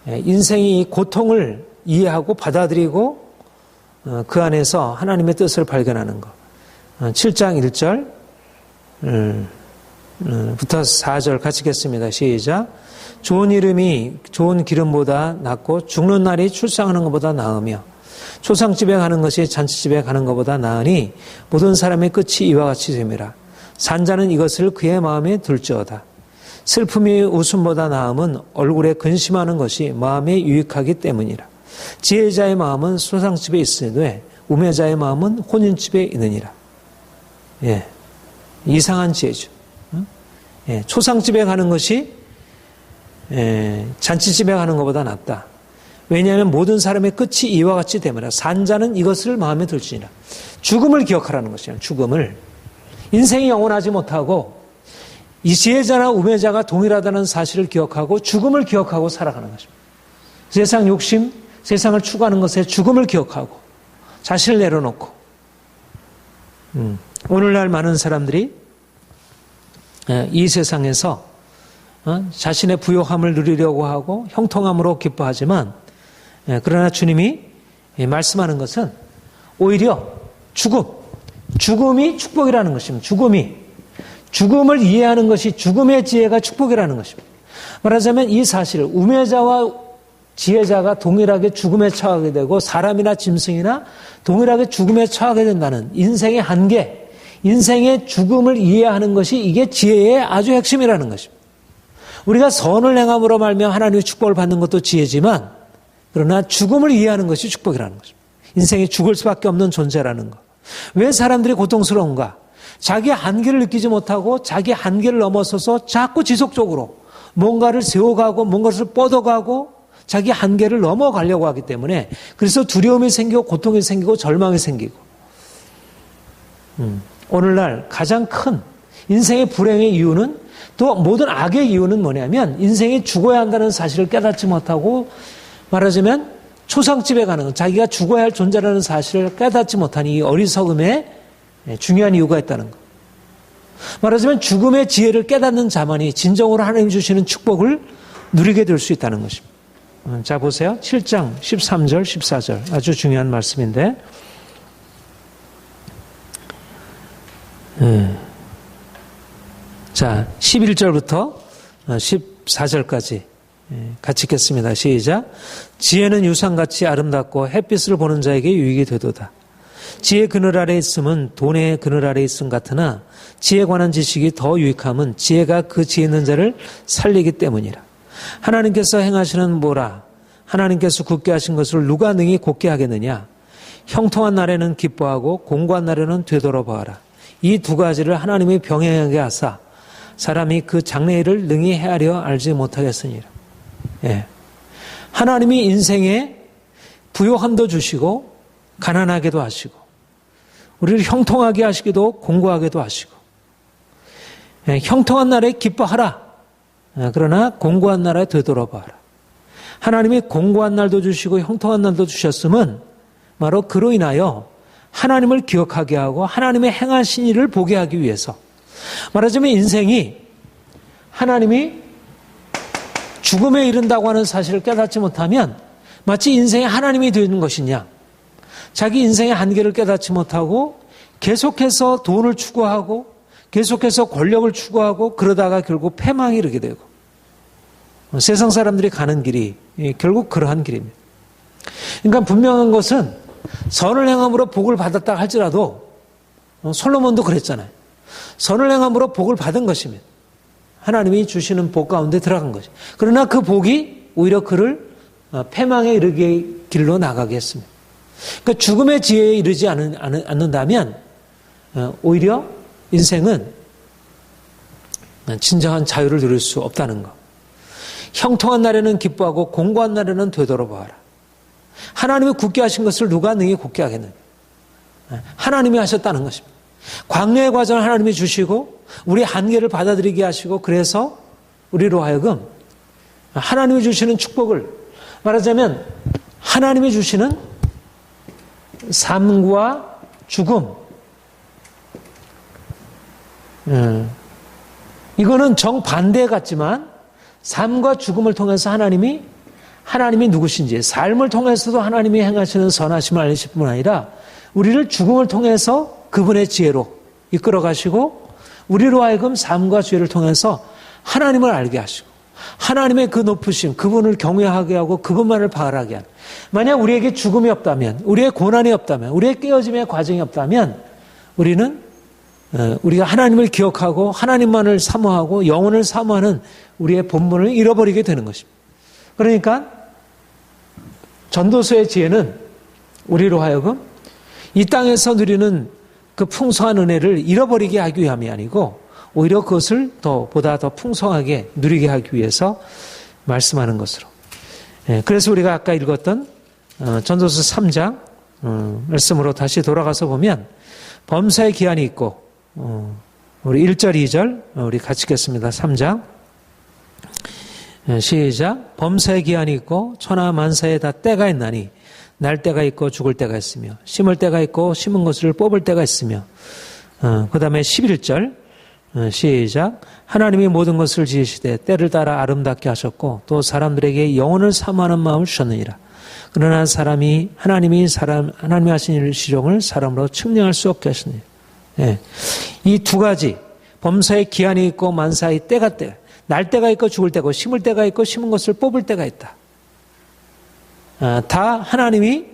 이 고통을 이해하고 받아들이고 그 안에서 하나님의 뜻을 발견하는 것. 7장 1절 부터 4절 같이 읽겠습니다. 시작. 좋은 이름이 좋은 기름보다 낫고 죽는 날이 출상하는 것보다 나으며 초상집에 가는 것이 잔치집에 가는 것보다 나으니 모든 사람의 끝이 이와 같이 됨이라. 산자는 이것을 그의 마음에 둘지어다. 슬픔이 웃음보다 나음은 얼굴에 근심하는 것이 마음에 유익하기 때문이라. 지혜자의 마음은 초상집에 있으되 우매자의 마음은 혼인집에 있느니라. 예, 이상한 지혜죠. 예, 초상집에 가는 것이 잔치집에 가는 것보다 낫다. 왜냐하면 모든 사람의 끝이 이와 같이 되므라. 산자는 이것을 마음에 둘지니라. 죽음을 기억하라는 것이에요. 죽음을. 인생이 영원하지 못하고 이 지혜자나 우매자가 동일하다는 사실을 기억하고 죽음을 기억하고 살아가는 것입니다. 세상 욕심, 세상을 추구하는 것에 죽음을 기억하고 자신을 내려놓고 오늘날 많은 사람들이 이 세상에서 자신의 부요함을 누리려고 하고 형통함으로 기뻐하지만 그러나 주님이 말씀하는 것은 오히려 죽음이 축복이라는 것입니다. 죽음을 이해하는 것이 죽음의 지혜가 축복이라는 것입니다. 말하자면 이 사실을 우매자와 지혜자가 동일하게 죽음에 처하게 되고 사람이나 짐승이나 동일하게 죽음에 처하게 된다는 인생의 한계, 인생의 죽음을 이해하는 것이 이게 지혜의 아주 핵심이라는 것입니다. 우리가 선을 행함으로 말미암아 하나님의 축복을 받는 것도 지혜지만 그러나 죽음을 이해하는 것이 축복이라는 것입니다. 인생이 죽을 수밖에 없는 존재라는 것. 왜 사람들이 고통스러운가? 자기 한계를 느끼지 못하고 자기 한계를 넘어서서 자꾸 지속적으로 뭔가를 세워가고 뭔가를 뻗어가고 자기 한계를 넘어가려고 하기 때문에 그래서 두려움이 생기고 고통이 생기고 절망이 생기고 오늘날 가장 큰 인생의 불행의 이유는 또 모든 악의 이유는 뭐냐면 인생이 죽어야 한다는 사실을 깨닫지 못하고 말하자면 초상집에 가는 것, 자기가 죽어야 할 존재라는 사실을 깨닫지 못한 이 어리석음에 중요한 이유가 있다는 것. 말하자면 죽음의 지혜를 깨닫는 자만이 진정으로 하나님 주시는 축복을 누리게 될 수 있다는 것입니다. 자 보세요. 7장 13절 14절 아주 중요한 말씀인데 자 11절부터 14절까지 같이 읽겠습니다. 시작. 지혜는 유상같이 아름답고 햇빛을 보는 자에게 유익이 되도다. 지혜 그늘 아래 있음은 돈의 그늘 아래 있음 같으나 지혜에 관한 지식이 더 유익함은 지혜가 그 지혜 있는 자를 살리기 때문이라. 하나님께서 행하시는 뭐라 하나님께서 굳게 하신 것을 누가 능히 곧게 하겠느냐. 형통한 날에는 기뻐하고 공고한 날에는 되돌아보아라. 이 두 가지를 하나님이 병행하게 하사 사람이 그 장래일을 능히 헤아려 알지 못하겠으니라. 예. 하나님이 인생에 부요함도 주시고 가난하게도 하시고 우리를 형통하게 하시기도 공고하게도 하시고 형통한 날에 기뻐하라. 그러나 공고한 날에 되돌아봐라. 하나님이 공고한 날도 주시고 형통한 날도 주셨음은 바로 그로 인하여 하나님을 기억하게 하고 하나님의 행하신 일을 보게 하기 위해서 말하자면 인생이 하나님이 죽음에 이른다고 하는 사실을 깨닫지 못하면 마치 인생이 하나님이 되는 것이냐 자기 인생의 한계를 깨닫지 못하고 계속해서 돈을 추구하고 계속해서 권력을 추구하고 그러다가 결국 패망에 이르게 되고 세상 사람들이 가는 길이 결국 그러한 길입니다. 그러니까 분명한 것은 선을 행함으로 복을 받았다 할지라도 솔로몬도 그랬잖아요. 선을 행함으로 복을 받은 것입니다. 하나님이 주시는 복 가운데 들어간 거죠. 그러나 그 복이 오히려 그를 패망에 이르게 길로 나가게 했습니다. 그러니까 죽음의 지혜에 이르지 않는다면 오히려 인생은 진정한 자유를 누릴 수 없다는 것. 형통한 날에는 기뻐하고 공고한 날에는 되돌아보아라. 하나님이 굳게 하신 것을 누가 능히 굳게 하겠느냐. 하나님이 하셨다는 것입니다. 광야의 과정을 하나님이 주시고 우리 한계를 받아들이게 하시고 그래서 우리로 하여금 하나님이 주시는 축복을 말하자면 하나님이 주시는 삶과 죽음 이거는 정반대 같지만 삶과 죽음을 통해서 하나님이 누구신지 삶을 통해서도 하나님이 행하시는 선하심을 알리실 뿐 아니라 우리를 죽음을 통해서 그분의 지혜로 이끌어 가시고 우리로 하여금 삶과 죄를 통해서 하나님을 알게 하시고 하나님의 그 높으심, 그분을 경외하게 하고 그분만을 바라게 하는. 만약 우리에게 죽음이 없다면, 우리의 고난이 없다면, 우리의 깨어짐의 과정이 없다면 우리는 우리가 하나님을 기억하고 하나님만을 사모하고 영혼을 사모하는 우리의 본분을 잃어버리게 되는 것입니다. 그러니까 전도서의 지혜는 우리로 하여금 이 땅에서 누리는 그 풍성한 은혜를 잃어버리게 하기 위함이 아니고 오히려 그것을 보다 더 풍성하게 누리게 하기 위해서 말씀하는 것으로. 그래서 우리가 아까 읽었던 전도서 3장 말씀으로 다시 돌아가서 보면 범사의 기한이 있고 우리 1절 2절 우리 같이 읽겠습니다. 3장 시작. 범사의 기한이 있고 천하 만사에 다 때가 있나니 날 때가 있고 죽을 때가 있으며 심을 때가 있고 심은 것을 뽑을 때가 있으며 그 다음에 11절 시작. 하나님이 모든 것을 지으시되 때를 따라 아름답게 하셨고 또 사람들에게 영혼을 사모하는 마음을 주셨느니라. 그러나 하나님이 하신 일시종을 사람으로 측량할 수 없게 하시느니라. 이 두 가지 범사의 기한이 있고 만사의 때가 날 때가 있고 죽을 때고 심을 때가 있고 심은 것을 뽑을 때가 있다. 다 하나님이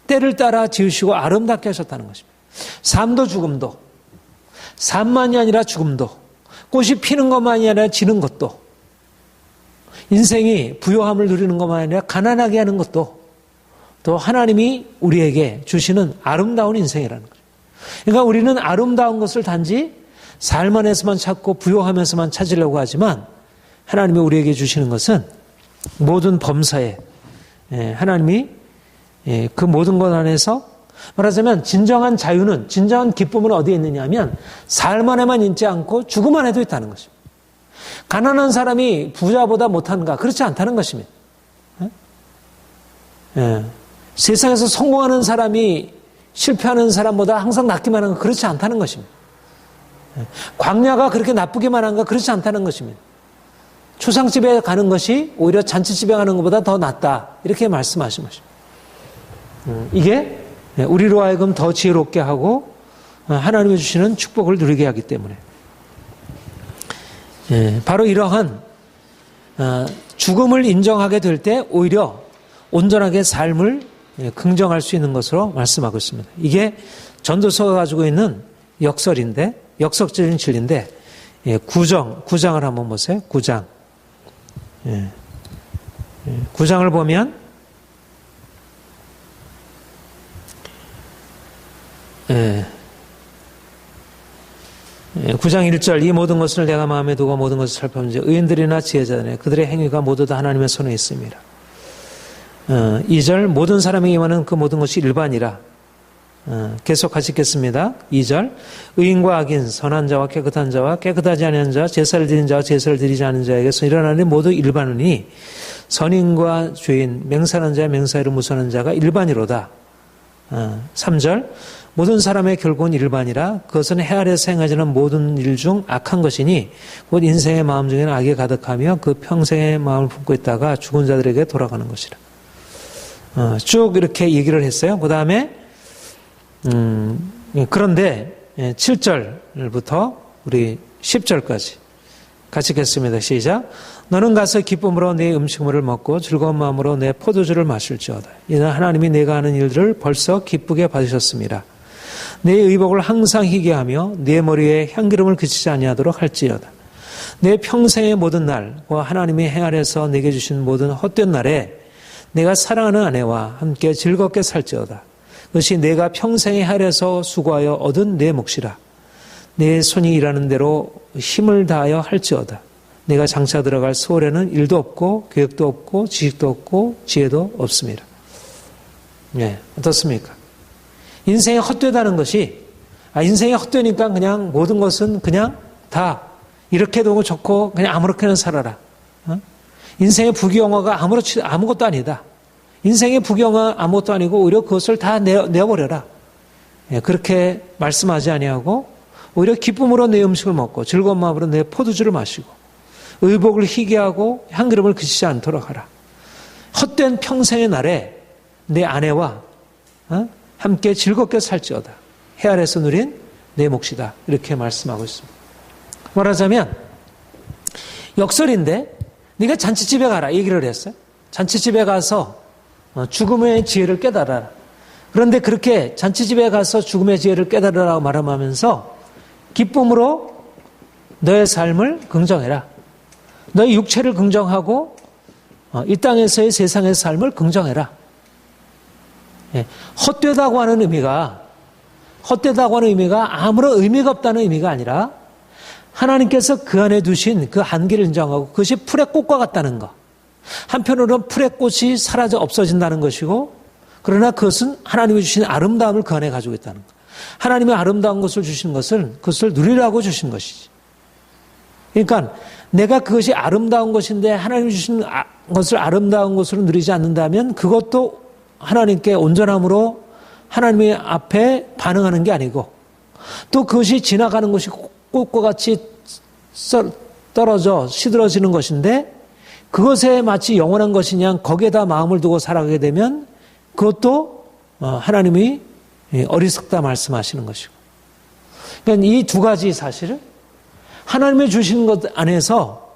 때를 따라 지으시고 아름답게 하셨다는 것입니다. 삶도 죽음도, 삶만이 아니라 죽음도, 꽃이 피는 것만이 아니라 지는 것도, 인생이 부요함을 누리는 것만이 아니라 가난하게 하는 것도 또 하나님이 우리에게 주시는 아름다운 인생이라는 거죠. 그러니까 우리는 아름다운 것을 단지 삶 안에서만 찾고 부요하면서만 찾으려고 하지만 하나님이 우리에게 주시는 것은 모든 범사에 하나님이 그 모든 것 안에서 말하자면 진정한 자유는, 진정한 기쁨은 어디에 있느냐 하면 삶 안에만 있지 않고 죽음 안에도 있다는 것입니다. 가난한 사람이 부자보다 못한가? 그렇지 않다는 것입니다. 세상에서 성공하는 사람이 실패하는 사람보다 항상 낫기만 한가? 그렇지 않다는 것입니다. 광야가 그렇게 나쁘기만 한가? 그렇지 않다는 것입니다. 초상집에 가는 것이 오히려 잔치집에 가는 것보다 더 낫다. 이렇게 말씀하신 것입니다. 이게 우리로 하여금 더 지혜롭게 하고 하나님이 주시는 축복을 누리게 하기 때문에 바로 이러한 죽음을 인정하게 될 때 오히려 온전하게 삶을 긍정할 수 있는 것으로 말씀하고 있습니다. 이게 전도서가 가지고 있는 역설적인 진리인데 9장을 한번 보세요. 9장. 9장을 보면 9장 1절 이 모든 것을 내가 마음에 두고 모든 것을 살펴보니 의인들이나 지혜자들이나 그들의 행위가 모두 다 하나님의 손에 있습니다. 2절 모든 사람에게 임하는 그 모든 것이 일반이라. 계속 같이 읽겠습니다. 2절 의인과 악인 선한 자와 깨끗한 자와 깨끗하지 않은 자 제사를 드리는 자와 제사를 드리지 않은 자에게서 일어나는 모두 일반이니 선인과 죄인 맹사하는 자와 맹사를 무서워하는 자가 일반이로다. 3절 모든 사람의 결국은 일반이라 그것은 해 아래서 행하지는 모든 일 중 악한 것이니 곧 인생의 마음 중에는 악이 가득하며 그 평생의 마음을 품고 있다가 죽은 자들에게 돌아가는 것이라. 쭉 이렇게 얘기를 했어요. 그 다음에 그런데 7절부터 우리 10절까지 같이 읽겠습니다. 시작. 너는 가서 기쁨으로 내 음식물을 먹고 즐거운 마음으로 내 포도주를 마실지어다. 이는 하나님이 내가 하는 일들을 벌써 기쁘게 받으셨습니다. 내 의복을 항상 희게 하며 내 머리에 향기름을 그치지 아니하도록 할지어다. 내 평생의 모든 날과 하나님이 해 아래서 내게 주신 모든 헛된 날에 내가 사랑하는 아내와 함께 즐겁게 살지어다. 그것이 내가 평생에 해 아래서 수고하여 얻은 내 몫이라. 내 손이 일하는 대로 힘을 다하여 할지어다. 내가 장차 들어갈 소홀에는 일도 없고 계획도 없고 지식도 없고 지혜도 없습니다. 어떻습니까? 인생이 헛되다는 것이 인생이 헛되니까 그냥 모든 것은 그냥 다 이렇게 되고 좋고 그냥 아무렇게나 살아라. 인생의 부귀영화가 아무것도 아니다. 인생의 부귀영화 아무것도 아니고 오히려 그것을 다 내어버려라. 그렇게 말씀하지 아니하고 오히려 기쁨으로 내 음식을 먹고 즐거운 마음으로 내 포도주를 마시고 의복을 희게 하고 향기름을 그치지 않도록 하라. 헛된 평생의 날에 내 아내와 함께 즐겁게 살지어다. 해 아래서 누린 내 몫이다. 이렇게 말씀하고 있습니다. 말하자면 역설인데 네가 잔치집에 가라 얘기를 했어요. 잔치집에 가서 죽음의 지혜를 깨달아라. 그런데 그렇게 잔치집에 가서 죽음의 지혜를 깨달으라고 말하면서 기쁨으로 너의 삶을 긍정해라. 너의 육체를 긍정하고 이 땅에서의 세상의 삶을 긍정해라. 헛되다고 하는 의미가 아무런 의미가 없다는 의미가 아니라 하나님께서 그 안에 두신 그 한계를 인정하고 그것이 풀의 꽃과 같다는 것. 한편으로는 풀의 꽃이 사라져 없어진다는 것이고 그러나 그것은 하나님이 주신 아름다움을 그 안에 가지고 있다는 것. 하나님이 아름다운 것을 주신 것을 그것을 누리라고 주신 것이지. 그러니까 내가 그것이 아름다운 것인데 하나님이 주신 것을 아름다운 것으로 누리지 않는다면 그것도 하나님께 온전함으로 하나님의 앞에 반응하는 게 아니고 또 그것이 지나가는 것이 꽃과 같이 떨어져 시들어지는 것인데 그것에 마치 영원한 것이냐 거기에다 마음을 두고 살아가게 되면 그것도 하나님이 어리석다 말씀하시는 것이고 그러니까 이 두 가지 사실을 하나님이 주시는 것 안에서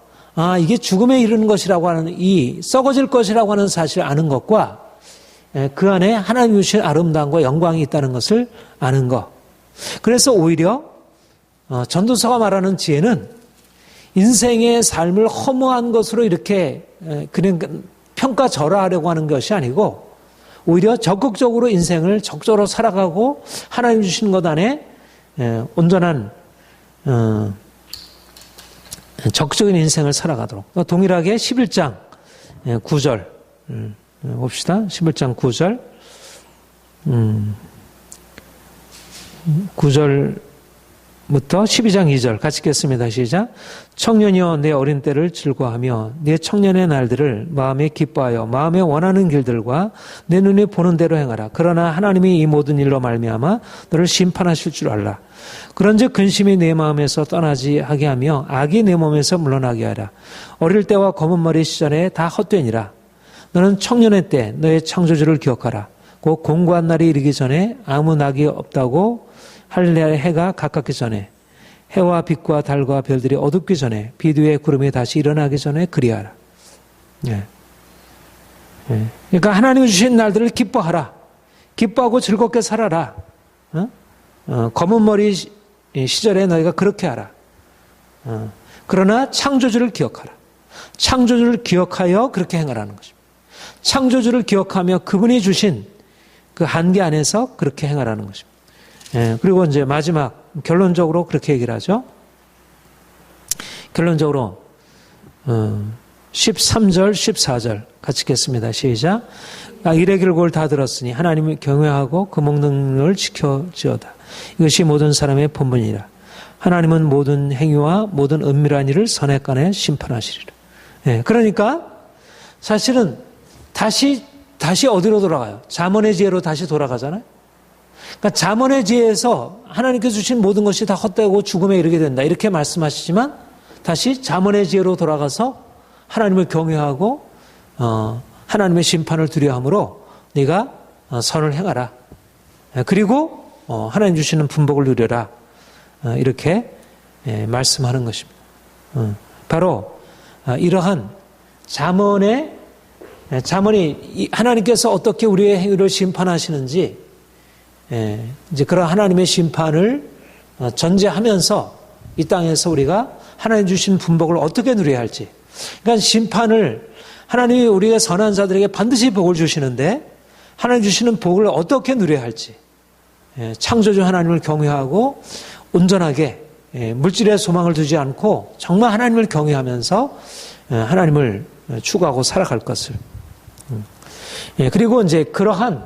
이게 죽음에 이르는 것이라고 하는 이 썩어질 것이라고 하는 사실을 아는 것과 그 안에 하나님이 주신 아름다움과 영광이 있다는 것을 아는 것. 그래서 오히려 전도서가 말하는 지혜는 인생의 삶을 허무한 것으로 이렇게 그냥 평가절하하려고 하는 것이 아니고 오히려 적극적으로 인생을 적극적으로 살아가고 하나님 주신 것 안에 온전한 적극적인 인생을 살아가도록 동일하게 11장 9절 봅시다. 11장 9절 9절부터 12장 2절 같이 읽겠습니다. 시작. 청년이여 내 어린 때를 즐거워하며 내 청년의 날들을 마음에 기뻐하여 마음에 원하는 길들과 내 눈에 보는 대로 행하라. 그러나 하나님이 이 모든 일로 말미암아 너를 심판하실 줄 알라. 그런즉 근심이 내 마음에서 떠나지 하게 하며 악이 내 몸에서 물러나게 하라. 어릴 때와 검은 머리 시절에 다 헛되니라. 너는 청년의 때 너의 창조주를 기억하라. 곧 공고한 날이 이르기 전에 아무 낙이 없다고 할 해가 가깝기 전에 해와 빛과 달과 별들이 어둡기 전에 비두의 구름이 다시 일어나기 전에 그리하라. 그러니까 하나님이 주신 날들을 기뻐하라. 기뻐하고 즐겁게 살아라. 검은 머리 시절에 너희가 그렇게 하라. 그러나 창조주를 기억하라. 창조주를 기억하여 그렇게 행하라는 것입니다. 창조주를 기억하며 그분이 주신 그 한계 안에서 그렇게 행하라는 것입니다. 그리고 이제 마지막 결론적으로 그렇게 얘기를 하죠. 결론적으로 13절 14절 같이 읽겠습니다. 시작. 일의 길골 다 들었으니 하나님을 경외하고 그 목능을 지켜지어다. 이것이 모든 사람의 본분이라. 하나님은 모든 행위와 모든 은밀한 일을 선악간에 심판하시리라. 그러니까 사실은 다시 어디로 돌아가요? 잠언의 지혜로 다시 돌아가잖아요. 그러니까 잠언의 지혜에서 하나님께서 주신 모든 것이 다 헛되고 죽음에 이르게 된다. 이렇게 말씀하시지만 다시 잠언의 지혜로 돌아가서 하나님을 경외하고 하나님의 심판을 두려워함으로 네가 선을 행하라. 그리고 하나님 주시는 분복을 누려라. 이렇게 말씀하는 것입니다. 바로 이러한 잠언이 하나님께서 어떻게 우리의 행위를 심판하시는지 이제 그런 하나님의 심판을 전제하면서 이 땅에서 우리가 하나님 주신 분복을 어떻게 누려야 할지. 그러니까 심판을 하나님이 우리의 선한 자들에게 반드시 복을 주시는데 하나님 주시는 복을 어떻게 누려야 할지. 창조주 하나님을 경외하고 온전하게 물질에 소망을 두지 않고 정말 하나님을 경외하면서 하나님을 추구하고 살아갈 것을. 그리고 이제 그러한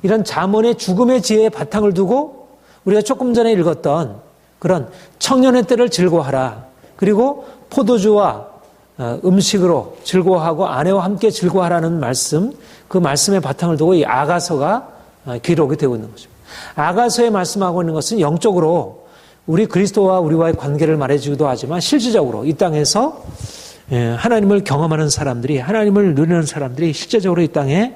이런 잠언의 죽음의 지혜의 바탕을 두고 우리가 조금 전에 읽었던 그런 청년의 때를 즐거워하라. 그리고 포도주와 음식으로 즐거워하고 아내와 함께 즐거워하라는 말씀, 그 말씀의 바탕을 두고 이 아가서가 기록이 되고 있는 것입니다. 아가서에 말씀하고 있는 것은 영적으로 우리 그리스도와 우리와의 관계를 말해주기도 하지만 실질적으로 이 땅에서 하나님을 경험하는 사람들이, 하나님을 누리는 사람들이 실제적으로 이 땅에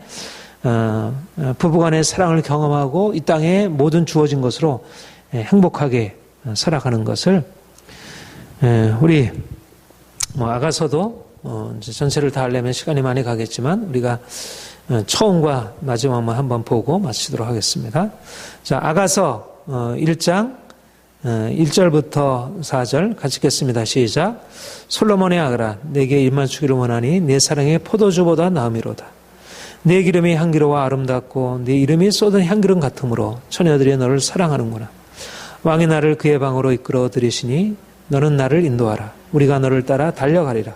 부부간의 사랑을 경험하고 이 땅에 모든 주어진 것으로 행복하게 살아가는 것을 우리 아가서도 이제 전체를 다 하려면 시간이 많이 가겠지만 우리가 처음과 마지막만 한번 보고 마치도록 하겠습니다. 자, 아가서 1장 1절부터 4절 같이 읽겠습니다. 시작. 솔로몬의 아가라, 내게 입만 주기를 원하니 내 사랑이 포도주보다 나음이로다. 내 기름이 향기로워 아름답고 내 이름이 쏟은 향기름 같으므로 처녀들이 너를 사랑하는구나. 왕이 나를 그의 방으로 이끌어 들이시니 너는 나를 인도하라. 우리가 너를 따라 달려가리라.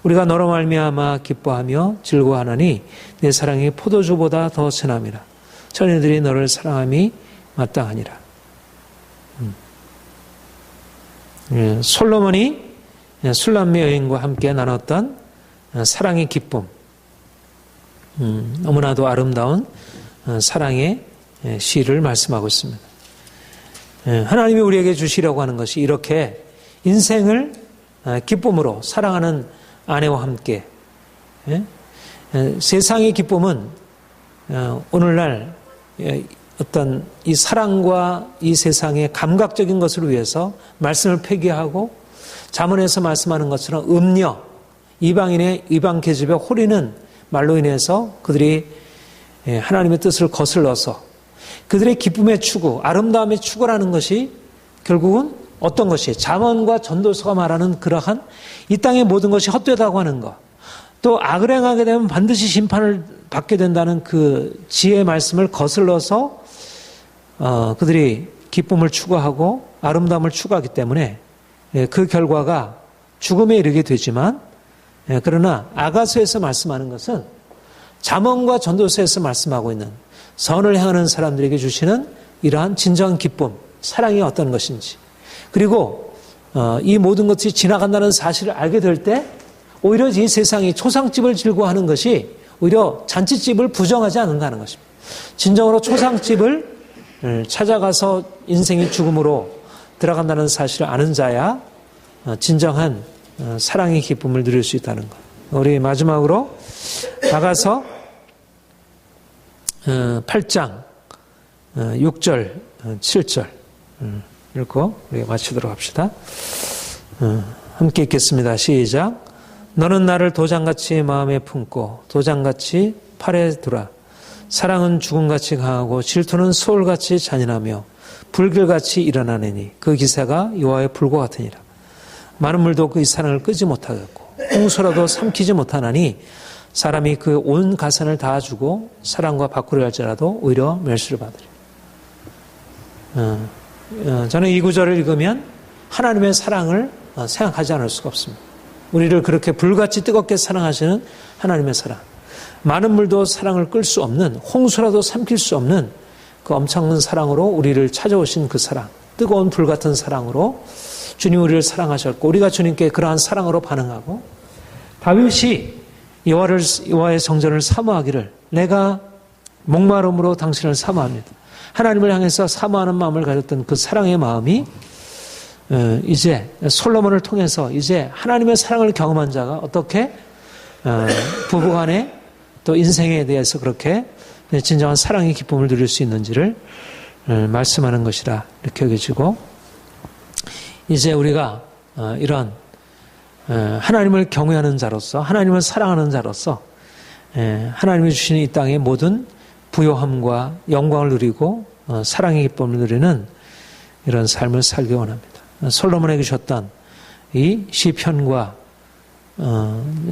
우리가 너로 말미암아 기뻐하며 즐거워하나니 내 사랑이 포도주보다 더 진함이라. 처녀들이 너를 사랑함이 마땅하니라. 솔로몬이 술람미 여인과 함께 나눴던 사랑의 기쁨, 너무나도 아름다운 사랑의 시를 말씀하고 있습니다. 하나님이 우리에게 주시려고 하는 것이 이렇게 인생을 기쁨으로 사랑하는 아내와 함께, 세상의 기쁨은 오늘날 어떤 이 사랑과 이 세상의 감각적인 것을 위해서 말씀을 폐기하고 잠언에서 말씀하는 것처럼 음녀, 이방인의 이방 계집에 홀리는 말로 인해서 그들이 하나님의 뜻을 거슬러서 그들의 기쁨의 추구, 아름다움의 추구라는 것이 결국은 어떤 것이 잠언과 전도서가 말하는 그러한 이 땅의 모든 것이 헛되다고 하는 것, 또 악을 행하게 되면 반드시 심판을 받게 된다는 그 지혜의 말씀을 거슬러서 그들이 기쁨을 추구하고 아름다움을 추구하기 때문에 그 결과가 죽음에 이르게 되지만, 그러나 아가서에서 말씀하는 것은 잠언과 전도서에서 말씀하고 있는 선을 행하는 사람들에게 주시는 이러한 진정한 기쁨, 사랑이 어떤 것인지, 그리고 이 모든 것이 지나간다는 사실을 알게 될 때 오히려 이 세상이 초상집을 즐거워하는 것이 오히려 잔치집을 부정하지 않는다는 것입니다. 진정으로 초상집을 찾아가서 인생이 죽음으로 들어간다는 사실을 아는 자야 진정한 사랑의 기쁨을 누릴 수 있다는 것. 우리 마지막으로 아가서 8장 6절 7절 읽고 우리가 마치도록 합시다. 함께 읽겠습니다. 시작. 너는 나를 도장같이 마음에 품고 도장같이 팔에 두라. 사랑은 죽음같이 강하고 질투는 소울같이 잔인하며 불길같이 일어나느니 그 기세가 여호와의 불과 같으니라. 많은 물도 그 이 사랑을 끄지 못하겠고 홍수라도 삼키지 못하나니 사람이 그 온 가산을 다 주고 사랑과 바꾸려 할지라도 오히려 멸시를 받으리라. 저는 이 구절을 읽으면 하나님의 사랑을 생각하지 않을 수가 없습니다. 우리를 그렇게 불같이 뜨겁게 사랑하시는 하나님의 사랑, 많은 물도 사랑을 끌 수 없는, 홍수라도 삼킬 수 없는 그 엄청난 사랑으로 우리를 찾아오신 그 사랑, 뜨거운 불 같은 사랑으로 주님 우리를 사랑하셨고 우리가 주님께 그러한 사랑으로 반응하고, 다윗이 여호와의 성전을 사모하기를 내가 목마름으로 당신을 사모합니다. 하나님을 향해서 사모하는 마음을 가졌던 그 사랑의 마음이 이제 솔로몬을 통해서 이제 하나님의 사랑을 경험한 자가 어떻게 부부간에 또 인생에 대해서 그렇게 진정한 사랑의 기쁨을 누릴 수 있는지를 말씀하는 것이라 이렇게 여겨지고, 이제 우리가 이런 하나님을 경외하는 자로서, 하나님을 사랑하는 자로서 하나님이 주시는 이 땅의 모든 부요함과 영광을 누리고 사랑의 기쁨을 누리는 이런 삶을 살기 원합니다. 솔로몬에게 주셨던 이 시편과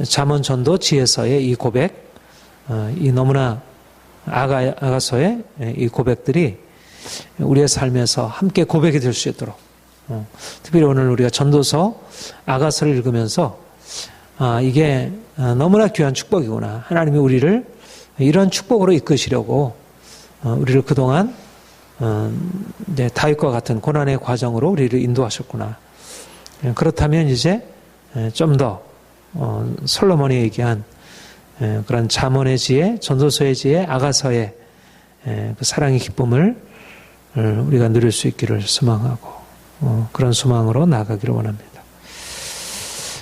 잠언 전도 지혜서의 이 고백, 이 너무나 아가서의 이 고백들이 우리의 삶에서 함께 고백이 될 수 있도록, 특별히 오늘 우리가 전도서 아가서를 읽으면서 이게 너무나 귀한 축복이구나, 하나님이 우리를 이런 축복으로 이끄시려고 우리를 그동안 다윗과 같은 고난의 과정으로 우리를 인도하셨구나. 그렇다면 이제 좀 더 솔로몬이 얘기한 그런 잠언의 지혜, 전도서의 지혜, 아가서의 그 사랑의 기쁨을 우리가 누릴 수 있기를 소망하고 그런 소망으로 나아가기를 원합니다.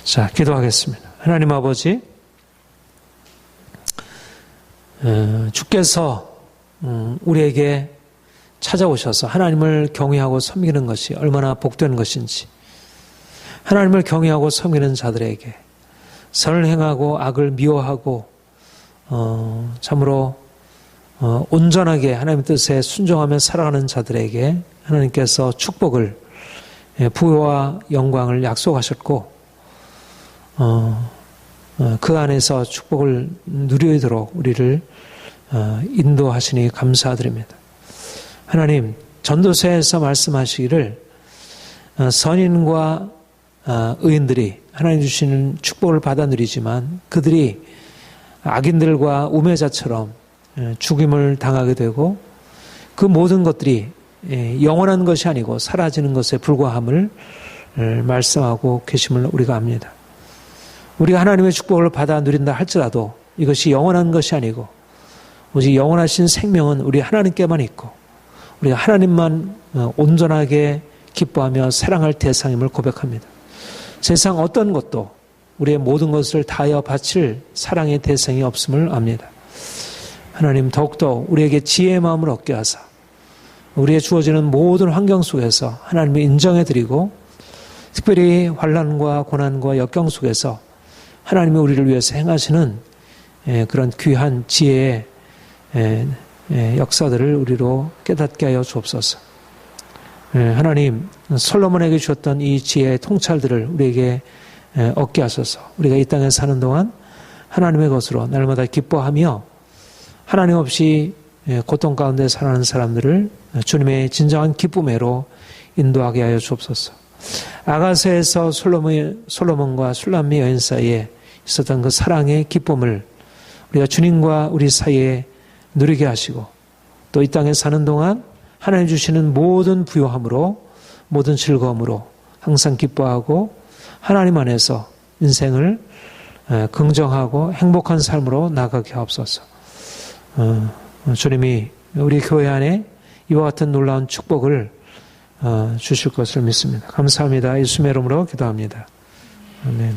자, 기도하겠습니다. 하나님 아버지, 주께서 우리에게 찾아오셔서 하나님을 경외하고 섬기는 것이 얼마나 복된 것인지, 하나님을 경외하고 섬기는 자들에게, 선을 행하고 악을 미워하고 참으로 온전하게 하나님의 뜻에 순종하며 살아가는 자들에게 하나님께서 축복을, 부와 영광을 약속하셨고 그 안에서 축복을 누리도록 우리를 인도하시니 감사드립니다. 하나님, 전도서에서 말씀하시기를 선인과 의인들이 하나님 주시는 축복을 받아 누리지만 그들이 악인들과 우매자처럼 죽임을 당하게 되고 그 모든 것들이 영원한 것이 아니고 사라지는 것에 불과함을 말씀하고 계심을 우리가 압니다. 우리가 하나님의 축복을 받아 누린다 할지라도 이것이 영원한 것이 아니고 오직 영원하신 생명은 우리 하나님께만 있고 우리가 하나님만 온전하게 기뻐하며 사랑할 대상임을 고백합니다. 세상 어떤 것도 우리의 모든 것을 다하여 바칠 사랑의 대상이 없음을 압니다. 하나님, 더욱더 우리에게 지혜의 마음을 얻게 하사 우리의 주어지는 모든 환경 속에서 하나님을 인정해드리고 특별히 환난과 고난과 역경 속에서 하나님이 우리를 위해서 행하시는 그런 귀한 지혜의 역사들을 우리로 깨닫게 하여 주옵소서. 하나님, 솔로몬에게 주셨던 이 지혜의 통찰들을 우리에게 얻게 하소서. 우리가 이 땅에 사는 동안 하나님의 것으로 날마다 기뻐하며 하나님 없이 고통 가운데 살아가는 사람들을 주님의 진정한 기쁨으로 인도하게 하여 주옵소서. 아가서에서 솔로몬과 술람미 여인 사이에 있었던 그 사랑의 기쁨을 우리가 주님과 우리 사이에 누리게 하시고 또 이 땅에 사는 동안 하나님 주시는 모든 부요함으로 모든 즐거움으로 항상 기뻐하고 하나님 안에서 인생을 긍정하고 행복한 삶으로 나가게 하옵소서. 주님이 우리 교회 안에 이와 같은 놀라운 축복을 주실 것을 믿습니다. 감사합니다. 예수님의 이름으로 기도합니다. 아멘.